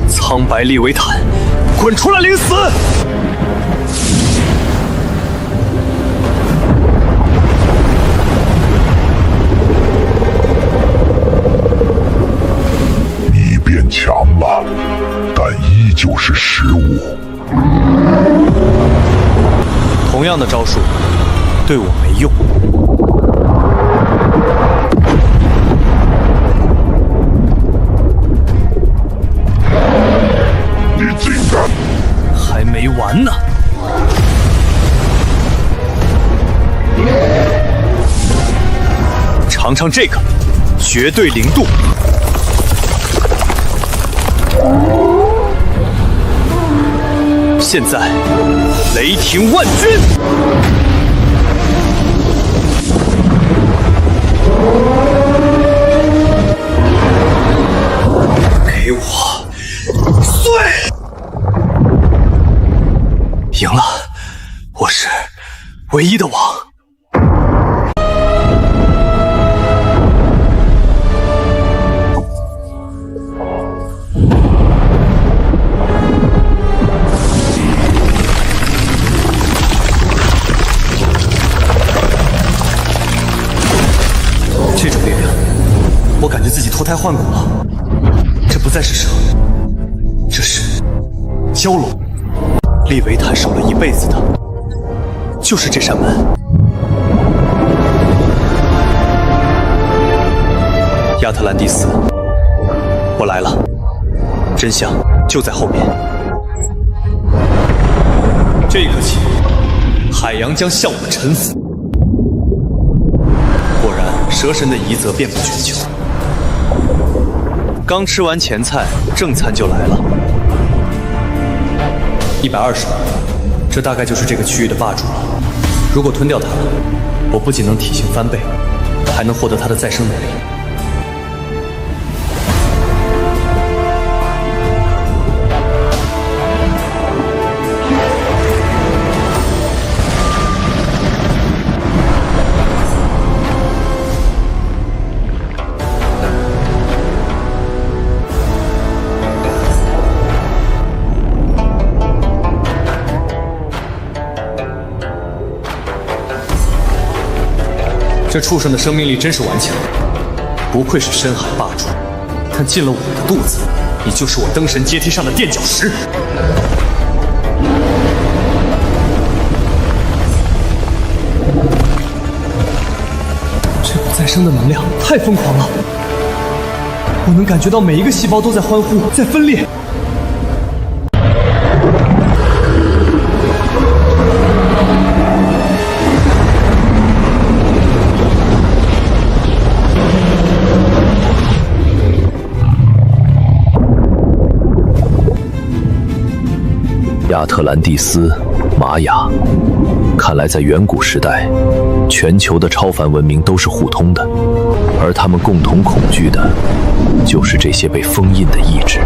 苍白利维坦，滚出来领死！你变强了，但依旧是食物。同样的招数，对我没用。还没完呢！尝尝这个，绝对零度。现在，雷霆万钧！赢了，我是唯一的王。这种力量，我感觉自己脱胎换骨了。这不再是蛇，这是蛟龙。利维坦守了一辈子的，就是这扇门。亚特兰蒂斯，我来了，真相就在后面。这一刻起，海洋将向我臣服。果然，蛇神的遗泽遍布全球。刚吃完前菜，正餐就来了。120，这大概就是这个区域的霸主了。如果吞掉它，我不仅能体型翻倍，还能获得它的再生能力。这畜生的生命力真是顽强，不愧是深海霸主。但进了我的肚子，你就是我登神阶梯上的垫脚石。这股再生的能量太疯狂了，我能感觉到每一个细胞都在欢呼，在分裂。亚特兰蒂斯、玛雅，看来在远古时代，全球的超凡文明都是互通的，而他们共同恐惧的，就是这些被封印的意志。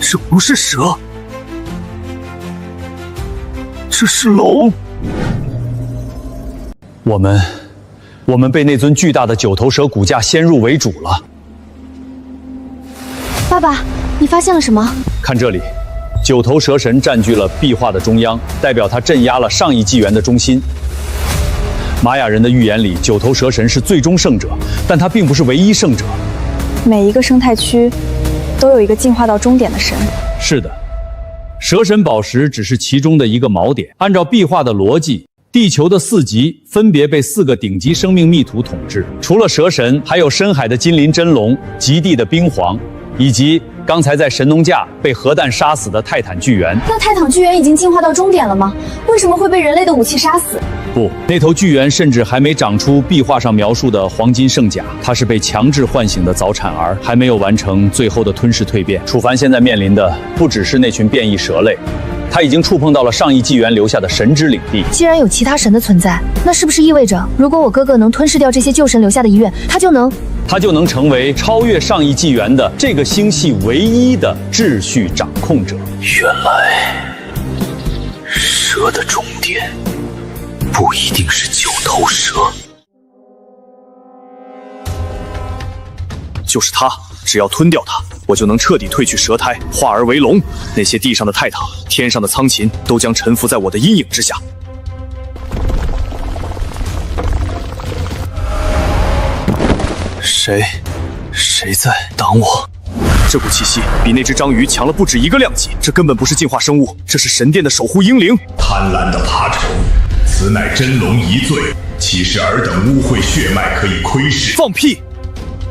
这不是蛇，这是龙。我们被那尊巨大的九头蛇骨架先入为主了。爸爸，你发现了什么？看这里，九头蛇神占据了壁画的中央，代表他镇压了上一纪元的中心。玛雅人的预言里，九头蛇神是最终胜者，但他并不是唯一胜者。每一个生态区都有一个进化到终点的神。是的，蛇神宝石只是其中的一个锚点。按照壁画的逻辑，地球的4极分别被4个顶级生命密土统治，除了蛇神，还有深海的金鳞真龙、极地的冰皇，以及刚才在神农架被核弹杀死的泰坦巨猿。那泰坦巨猿已经进化到终点了吗？为什么会被人类的武器杀死？不，那头巨猿甚至还没长出壁画上描述的黄金圣甲，它是被强制唤醒的早产儿，还没有完成最后的吞噬蜕变。楚凡现在面临的不只是那群变异蛇类，他已经触碰到了上一纪元留下的神之领地。既然有其他神的存在，那是不是意味着，如果我哥哥能吞噬掉这些旧神留下的遗愿，他就能成为超越上一纪元的这个星系唯一的秩序掌控者？原来，蛇的终点不一定是九头蛇，就是他。只要吞掉它，我就能彻底褪去蛇胎，化而为龙。那些地上的泰坦、天上的苍禽都将臣服在我的阴影之下。谁在挡我？这股气息比那只章鱼强了不止一个量级，这根本不是进化生物，这是神殿的守护英灵。贪婪的爬虫，此乃真龙遗罪，岂是尔等污秽血脉可以窥视？放屁！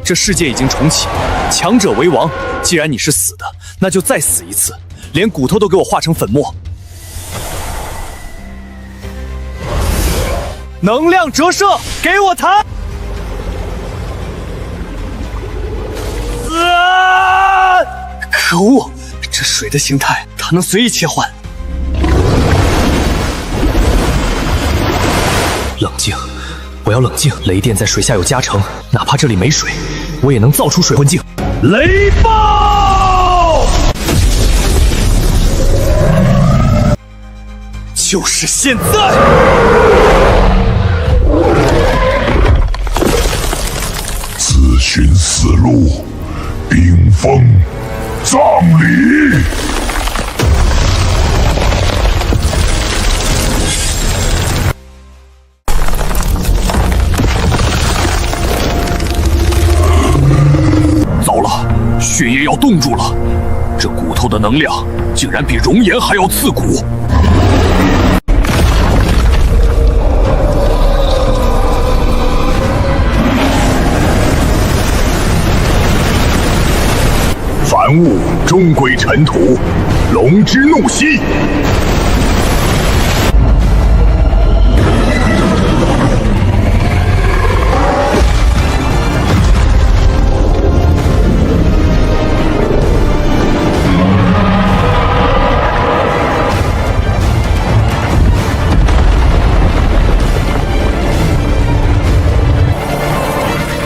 这世界已经重启，强者为王。既然你是死的，那就再死一次，连骨头都给我化成粉末。能量折射，给我弹！可恶，这水的形态，它能随意切换。冷静，我要冷静。雷电在水下有加成，哪怕这里没水，我也能造出水魂镜。雷暴！就是现在！自寻死路，冰封葬礼。糟了，血液要冻住了，这骨头的能量竟然比熔岩还要刺骨。凡物终归尘土，龙之怒息。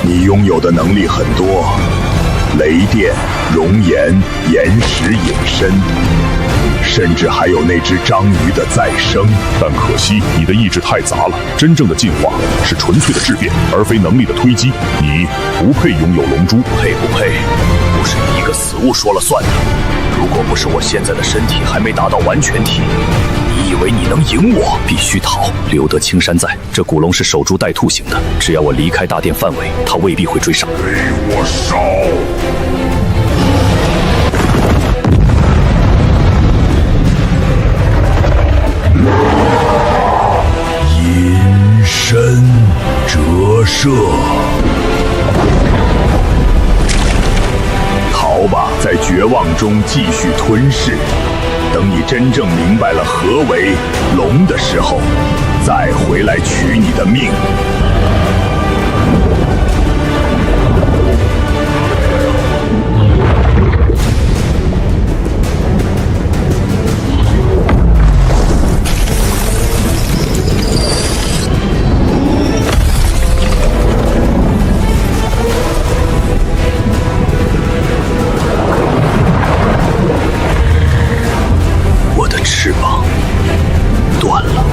你拥有的能力很多。雷电、熔岩、岩石隐身，甚至还有那只章鱼的再生。但可惜你的意志太杂了，真正的进化是纯粹的质变，而非能力的推击。你不配拥有龙珠。配不配，不是你一个死物说了算的。如果不是我现在的身体还没达到完全体，你以为你能赢我？必须逃！留得青山在，这古龙是守株待兔型的，只要我离开大殿范围，他未必会追上。给我烧！隐身折射。逃吧，在绝望中继续吞噬。等你真正明白了何为龙的时候，再回来取你的命。翅膀断了。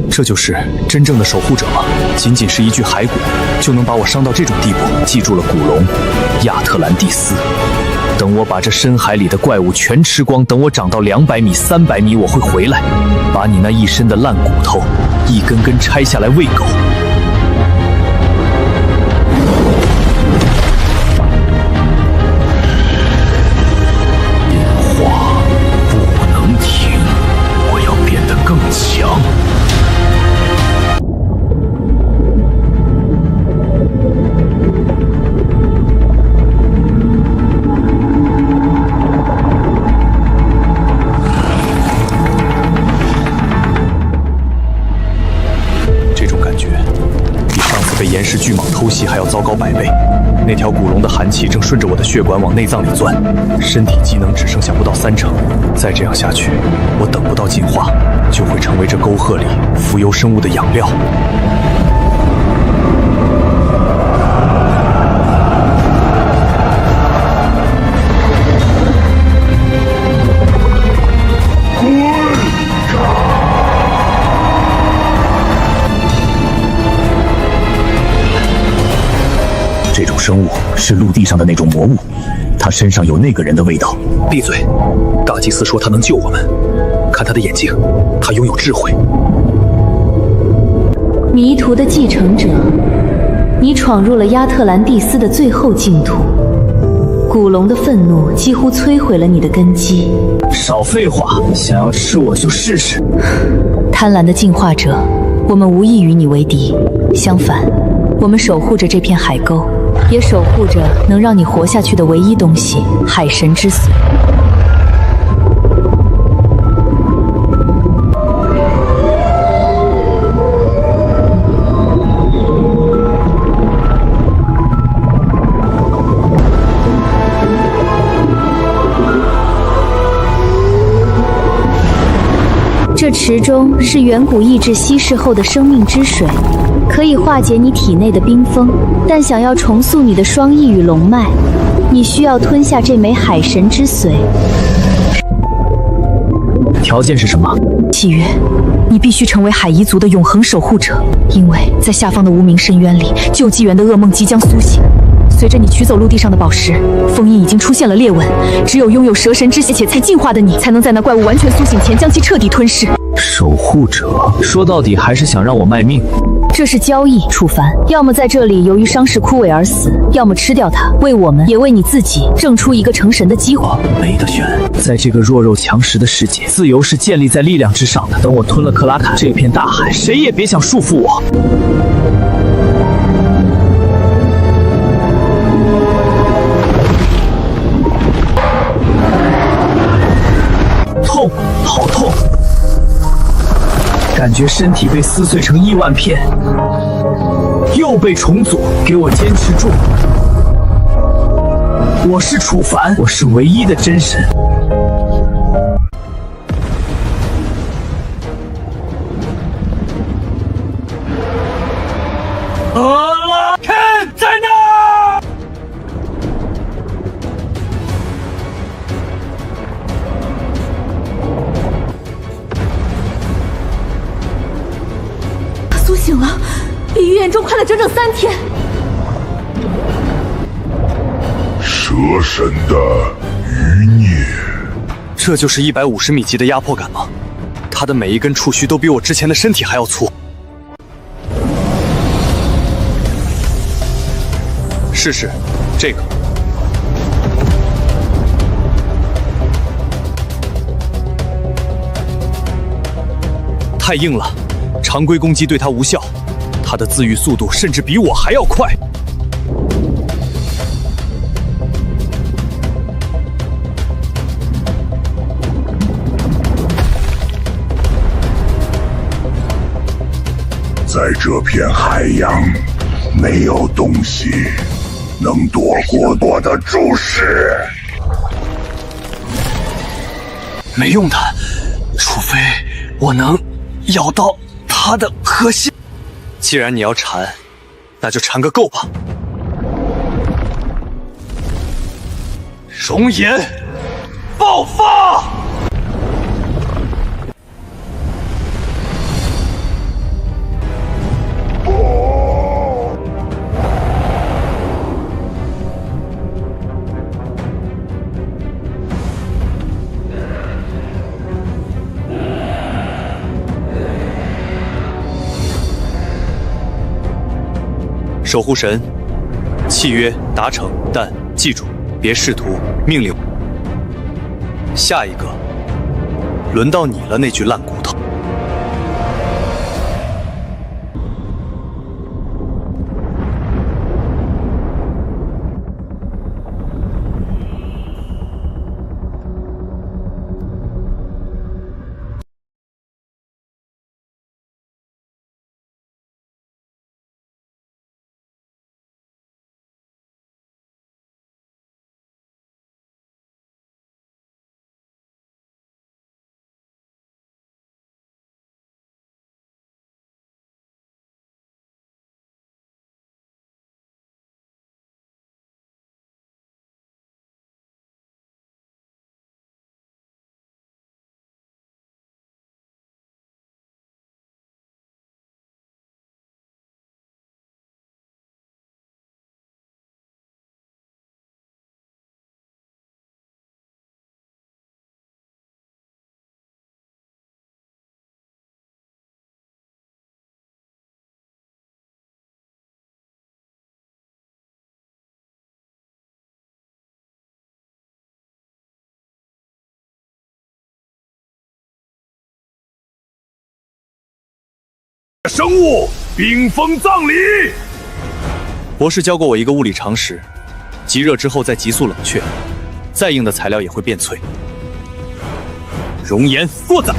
这就是真正的守护者吗？仅仅是一具骸骨，就能把我伤到这种地步？记住了，古龙，亚特兰蒂斯。等我把这深海里的怪物全吃光，等我长到200米、300米，我会回来，把你那一身的烂骨头一根根拆下来喂狗。变化不能停，我要变得更强。被岩石巨蟒偷袭还要糟糕100倍。那条古龙的寒气正顺着我的血管往内脏里钻，身体机能只剩下不到3成。再这样下去，我等不到进化，就会成为这沟壑里浮游生物的养料。这种生物是陆地上的那种魔物，它身上有那个人的味道。闭嘴！大祭司说他能救我们，看他的眼睛，他拥有智慧。迷途的继承者，你闯入了亚特兰蒂斯的最后净土。古龙的愤怒几乎摧毁了你的根基。少废话，想要吃我就试试。贪婪的进化者，我们无意与你为敌，相反，我们守护着这片海沟。也守护着能让你活下去的唯一东西——海神之髓。这池中是远古意志稀释后的生命之水，可以化解你体内的冰封。但想要重塑你的双翼与龙脉，你需要吞下这枚海神之髓。条件是什么？契约，你必须成为海夷族的永恒守护者，因为在下方的无名深渊里，旧纪元的噩梦即将苏醒。随着你取走陆地上的宝石，封印已经出现了裂纹，只有拥有蛇神之血且才进化的你，才能在那怪物完全苏醒前将其彻底吞噬。守护者，说到底还是想让我卖命。这是交易，楚凡，要么在这里由于伤势枯萎而死，要么吃掉它，为我们也为你自己挣出一个成神的机会。没得选，在这个弱肉强食的世界，自由是建立在力量之上的。等我吞了克拉坎这片大海，谁也别想束缚我。痛，好痛！感觉身体被撕碎成亿万片，又被重组。给我坚持住！我是楚凡，我是唯一的真神。拉肯在哪？苏醒了，比预言中快了整整3天。蛇神的余孽，这就是150米级的压迫感吗？他的每一根触须都比我之前的身体还要粗。试试这个。太硬了，常规攻击对他无效，他的自愈速度甚至比我还要快。在这片海洋，没有东西能躲过我的注视。没用的，除非我能咬到它的核心。既然你要缠，那就缠个够吧。熔岩爆发！守护神，契约达成，但记住，别试图命令。下一个，轮到你了，那具烂骨头。生物冰封葬礼。博士教过我一个物理常识：极热之后再急速冷却，再硬的材料也会变脆。熔岩作宰。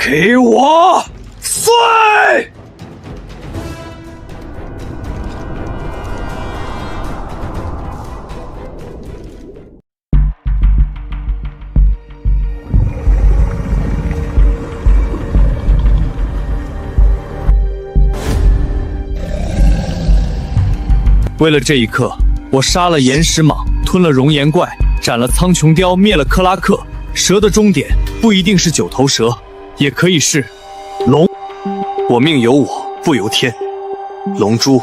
给我碎！为了这一刻，我杀了岩石蟒，吞了熔岩怪，斩了苍穹雕，灭了克拉克。蛇的终点不一定是九头蛇，也可以是龙。我命由我不由天，龙珠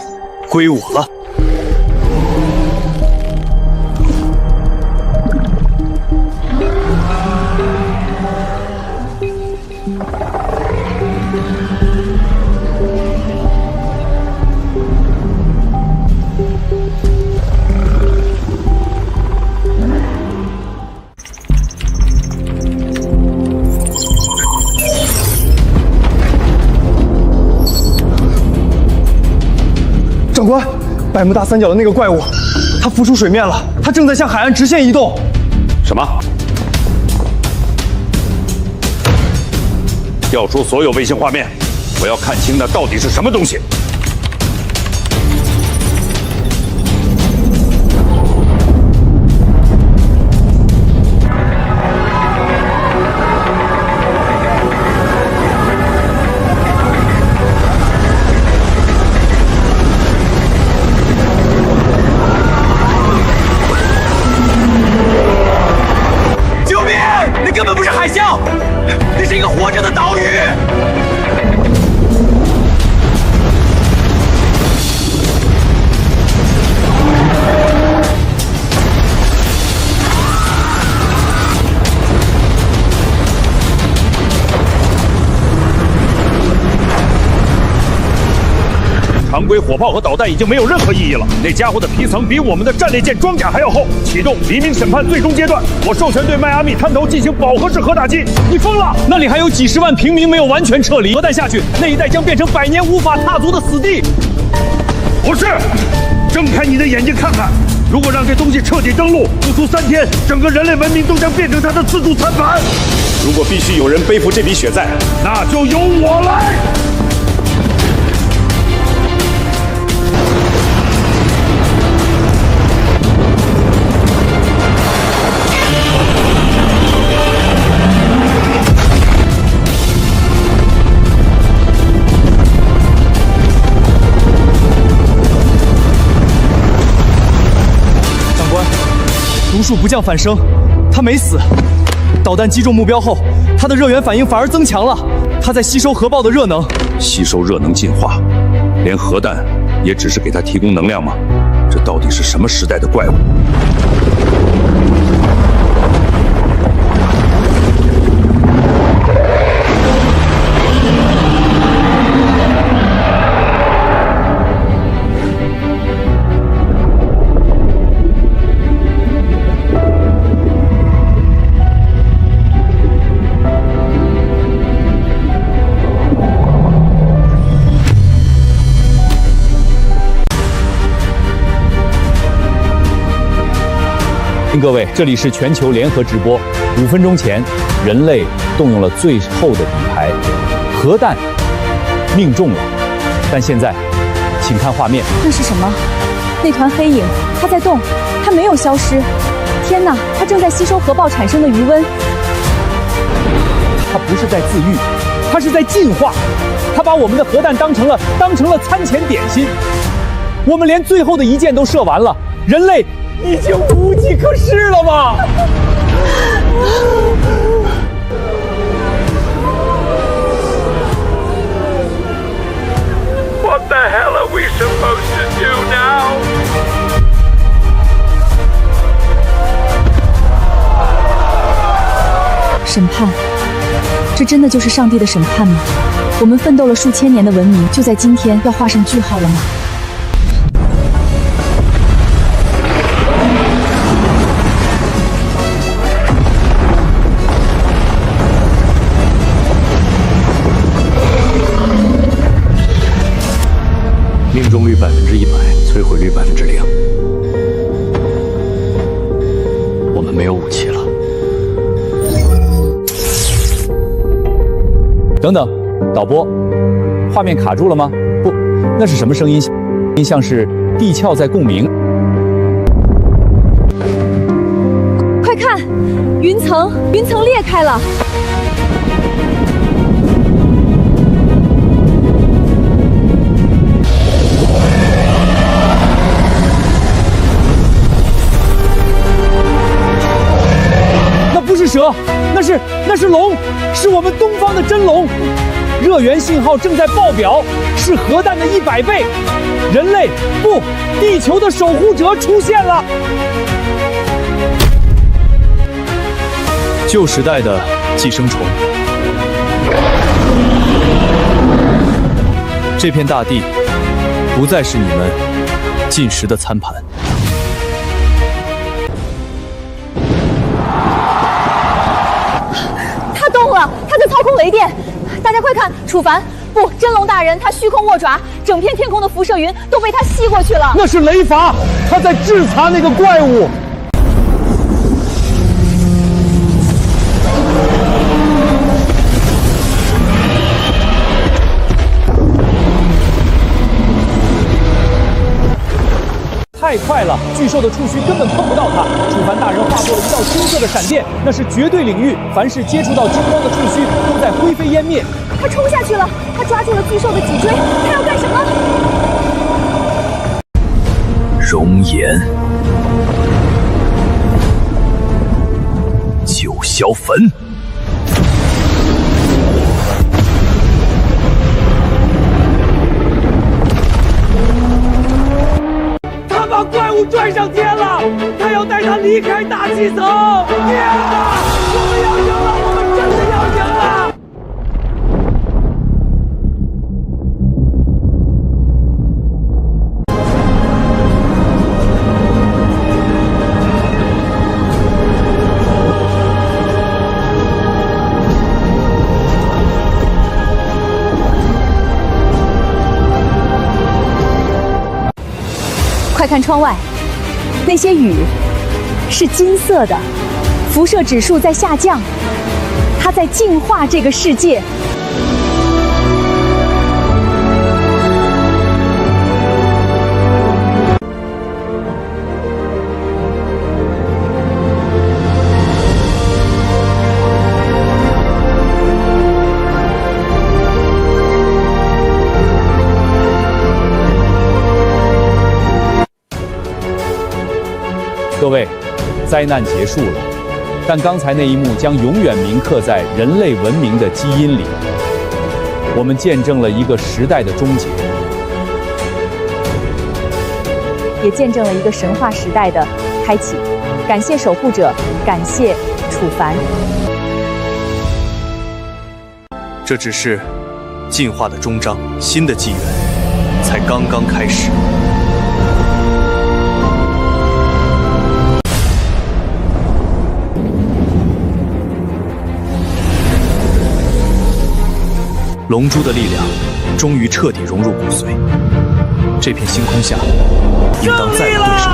归我了。长官，百慕大三角的那个怪物，它浮出水面了，它正在向海岸直线移动。什么？调出所有卫星画面，我要看清那到底是什么东西。根本不是海啸，那是一个活着的岛屿。常规火炮和导弹已经没有任何意义了。那家伙的皮层比我们的战列舰装甲还要厚。启动黎明审判最终阶段，我授权对迈阿密滩头进行饱和式核打击。你疯了！那里还有几十万平民没有完全撤离，核弹下去，那一带将变成百年无法踏足的死地。不是，睁开你的眼睛看看，如果让这东西彻底登陆，不出3天，整个人类文明都将变成它的自助餐盘。如果必须有人背负这笔血债，那就由我来。毒树不降反生，他没死。导弹击中目标后，他的热源反应反而增强了。他在吸收核爆的热能，吸收热能进化，连核弹也只是给他提供能量吗？这到底是什么时代的怪物？各位，这里是全球联合直播。5分钟前，人类动用了最后的底牌，核弹命中了。但现在，请看画面。那是什么？那团黑影，它在动，它没有消失。天哪，它正在吸收核爆产生的余温。它不是在自愈，它是在进化。它把我们的核弹当成了餐前点心。我们连最后的一箭都射完了，人类已经无计可施了吗？What the hell are we supposed to do now? 审判，这真的就是上帝的审判吗？我们奋斗了数千年的文明，就在今天要画上句号了吗？命中率100%，摧毁率0%。我们没有武器了。等等，导播，画面卡住了吗？不，那是什么声音？像是地壳在共鸣。快看，云层裂开了。那不是蛇，那是龙，是我们东方的真龙。热源信号正在爆表，是核弹的100倍。人类不，地球的守护者出现了。旧时代的寄生虫，这片大地不再是你们进食的餐盘。他动了，他在操控雷电。大家快看，楚凡，不，真龙大人，他虚空握爪，整片天空的辐射云都被他吸过去了。那是雷伐，他在制裁那个怪物。太快了，巨兽的触须根本碰不到它。楚凡大人化作了一道金色的闪电，那是绝对领域，凡是接触到金光的触须都在灰飞烟灭。他冲下去了，他抓住了巨兽的脊椎，他要干什么？熔岩，九霄坟。把怪物拽上天了，他要带他离开大气层！天哪，我们要赢了，我们真的要赢了！快看窗外，那些雨是金色的，辐射指数在下降，它在净化这个世界。各位，灾难结束了，但刚才那一幕将永远铭刻在人类文明的基因里。我们见证了一个时代的终结，也见证了一个神话时代的开启。感谢守护者，感谢楚凡。这只是进化的终章，新的纪元才刚刚开始。龙珠的力量终于彻底融入骨髓，这片星空下，应当再无对手。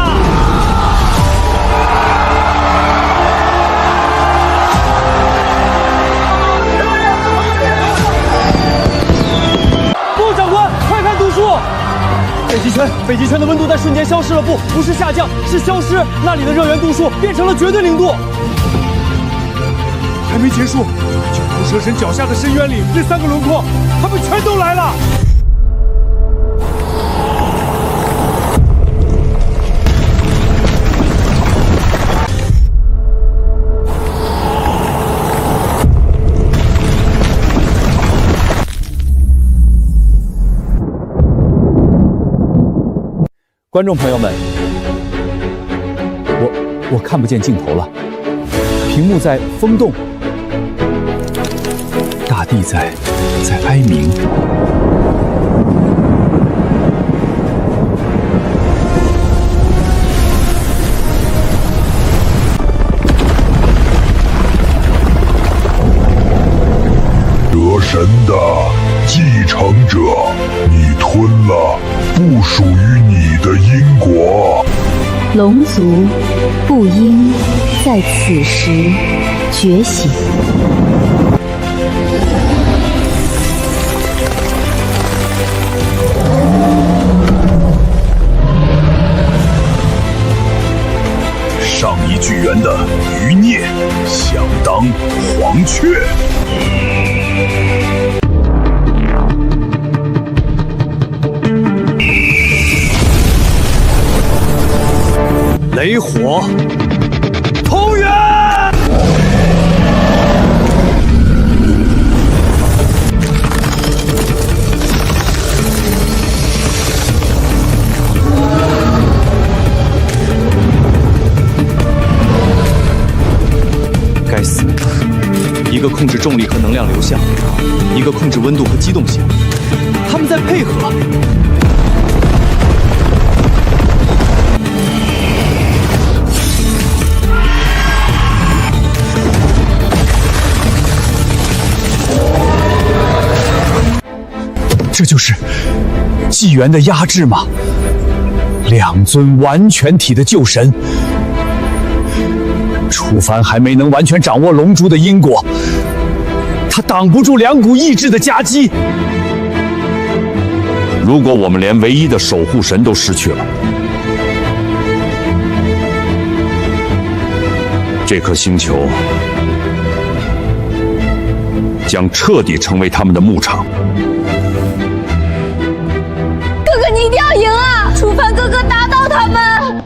不，长官，快看读数！北极圈的温度在瞬间消失了，不是下降，是消失。那里的热源度数变成了绝对零度。还没结束。九头蛇神脚下的深渊里，那3个轮廓，他们全都来了。观众朋友们，我看不见镜头了，屏幕在风动。大地在哀鸣。蛇神的继承者，你吞了不属于你的因果。龙族不应在此时觉醒。上一巨猿的余孽，想当黄雀。雷火，通元！该死！一个控制重力和能量流向，一个控制温度和机动性，他们在配合。这就是纪元的压制吗？两尊完全体的旧神，楚凡还没能完全掌握龙珠的因果，他挡不住两股意志的夹击。如果我们连唯一的守护神都失去了，这颗星球将彻底成为他们的牧场。哥哥，你一定要赢啊！楚凡哥哥打倒他们！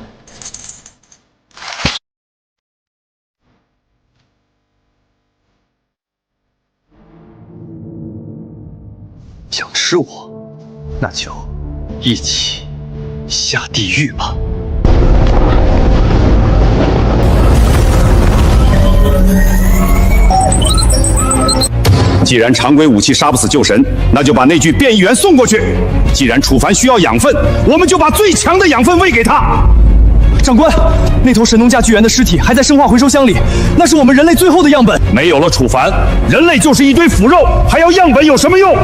想吃我，那就一起下地狱吧。既然常规武器杀不死旧神，那就把那具变异猿送过去。既然楚凡需要养分，我们就把最强的养分喂给他。长官，那头神农架巨猿的尸体还在生化回收箱里，那是我们人类最后的样本。没有了楚凡，人类就是一堆腐肉，还要样本有什么用？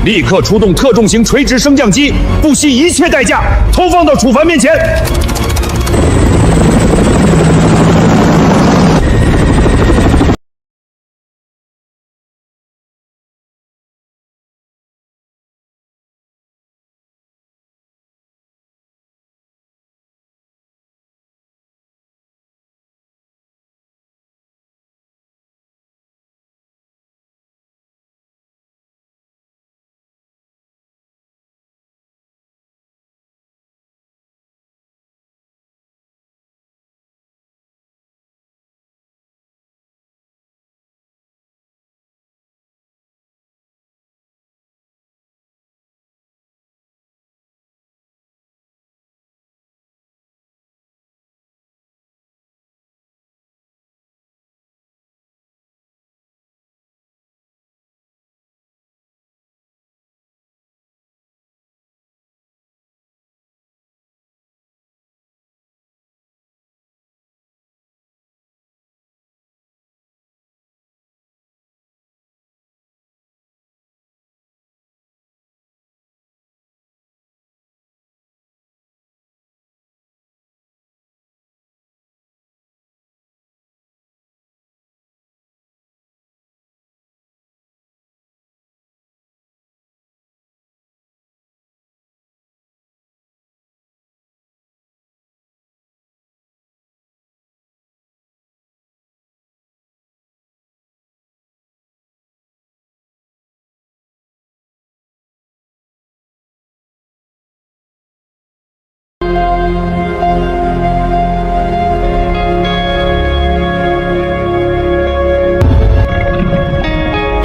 立刻出动特重型垂直升降机，不惜一切代价投放到楚凡面前。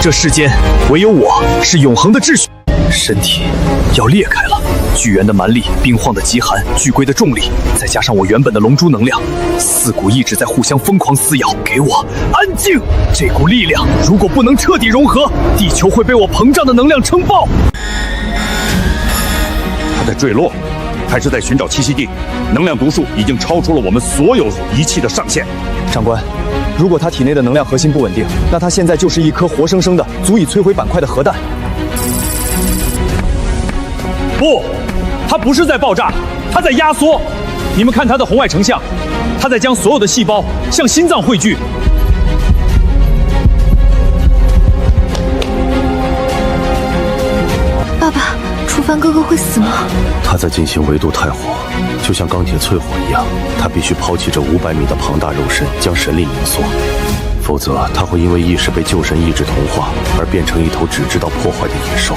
这世间唯有我是永恒的秩序，身体要裂开了。巨猿的蛮力，冰晃的极寒，巨龟的重力，再加上我原本的龙珠能量，四股意志在互相疯狂撕咬。给我安静！这股力量如果不能彻底融合，地球会被我膨胀的能量撑爆。它在坠落，还是在寻找栖息地？能量读数已经超出了我们所有仪器的上限。长官，如果他体内的能量核心不稳定，那他现在就是一颗活生生的足以摧毁板块的核弹。不，它不是在爆炸，它在压缩。你们看它的红外成像，它在将所有的细胞向心脏汇聚。爸爸，楚凡哥哥会死吗？他在进行维度太火，就像钢铁淬火一样，他必须抛弃这500米的庞大肉身，将神力凝缩，否则他会因为意识被旧神意志同化，而变成一头只知道破坏的野兽。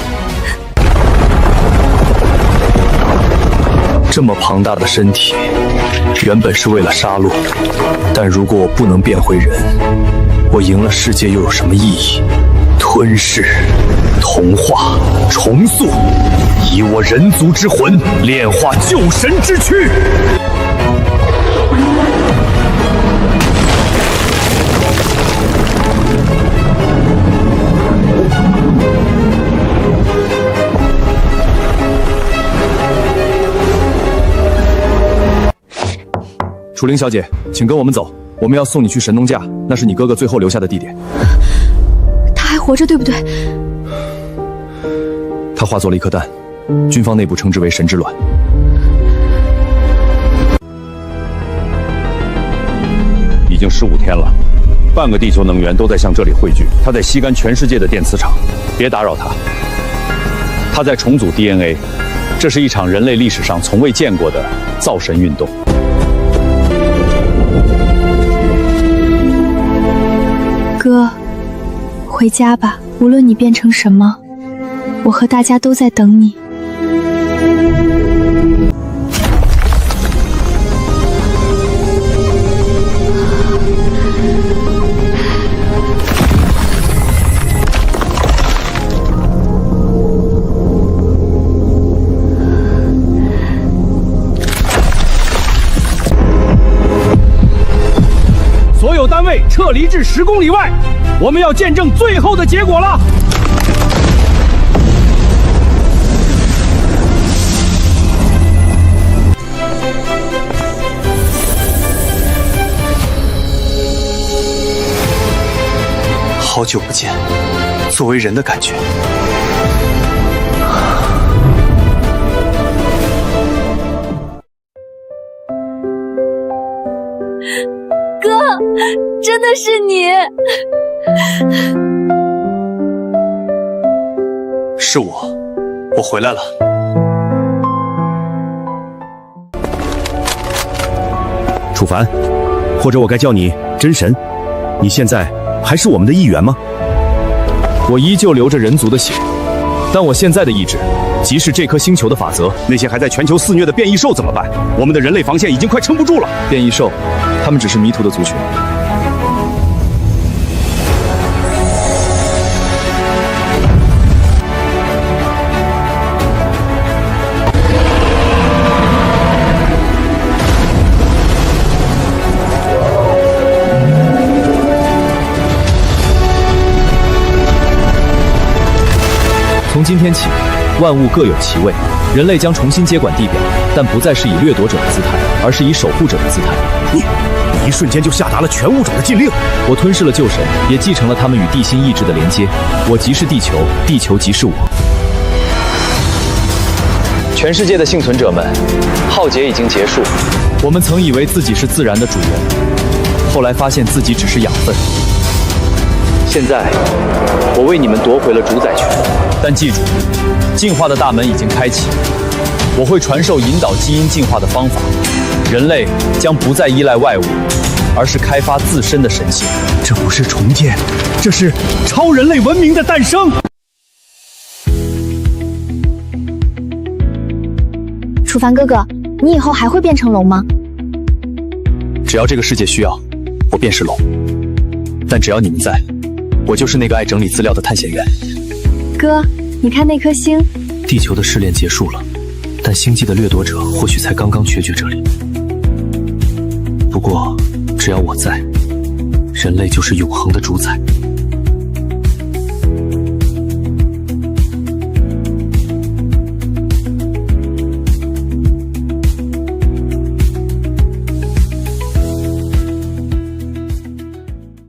这么庞大的身体，原本是为了杀戮，但如果我不能变回人，我赢了世界又有什么意义？吞噬、同化、重塑，以我人族之魂炼化旧神之躯。楚灵小姐，请跟我们走，我们要送你去神农架，那是你哥哥最后留下的地点。他还活着，对不对？他化作了一颗蛋，军方内部称之为神之卵。已经15天了，半个地球能源都在向这里汇聚，他在吸干全世界的电磁场。别打扰他，他在重组 DNA， 这是一场人类历史上从未见过的造神运动。哥，回家吧，无论你变成什么，我和大家都在等你。所有单位撤离至10公里外，我们要见证最后的结果了。好久不见，作为人的感觉。哥，真的是你！是我回来了。楚凡，或者我该叫你真神，你现在还是我们的一员吗？我依旧流着人族的血，但我现在的意志即是这颗星球的法则。那些还在全球肆虐的变异兽怎么办？我们的人类防线已经快撑不住了。变异兽，他们只是迷途的族群。从今天起，万物各有其位，人类将重新接管地表，但不再是以掠夺者的姿态，而是以守护者的姿态。你一瞬间就下达了全物种的禁令。我吞噬了旧神，也继承了他们与地心意志的连接。我即是地球，地球即是我。全世界的幸存者们，浩劫已经结束。我们曾以为自己是自然的主人，后来发现自己只是养分。现在，我为你们夺回了主宰权。但记住，进化的大门已经开启。我会传授引导基因进化的方法，人类将不再依赖外物，而是开发自身的神性。这不是重建，这是超人类文明的诞生。楚凡哥哥，你以后还会变成龙吗？只要这个世界需要，我便是龙。但只要你们在，我就是那个爱整理资料的探险员。哥，你看那颗星。地球的试炼结束了，但星际的掠夺者或许才刚刚决绝这里。不过，只要我在，人类就是永恒的主宰。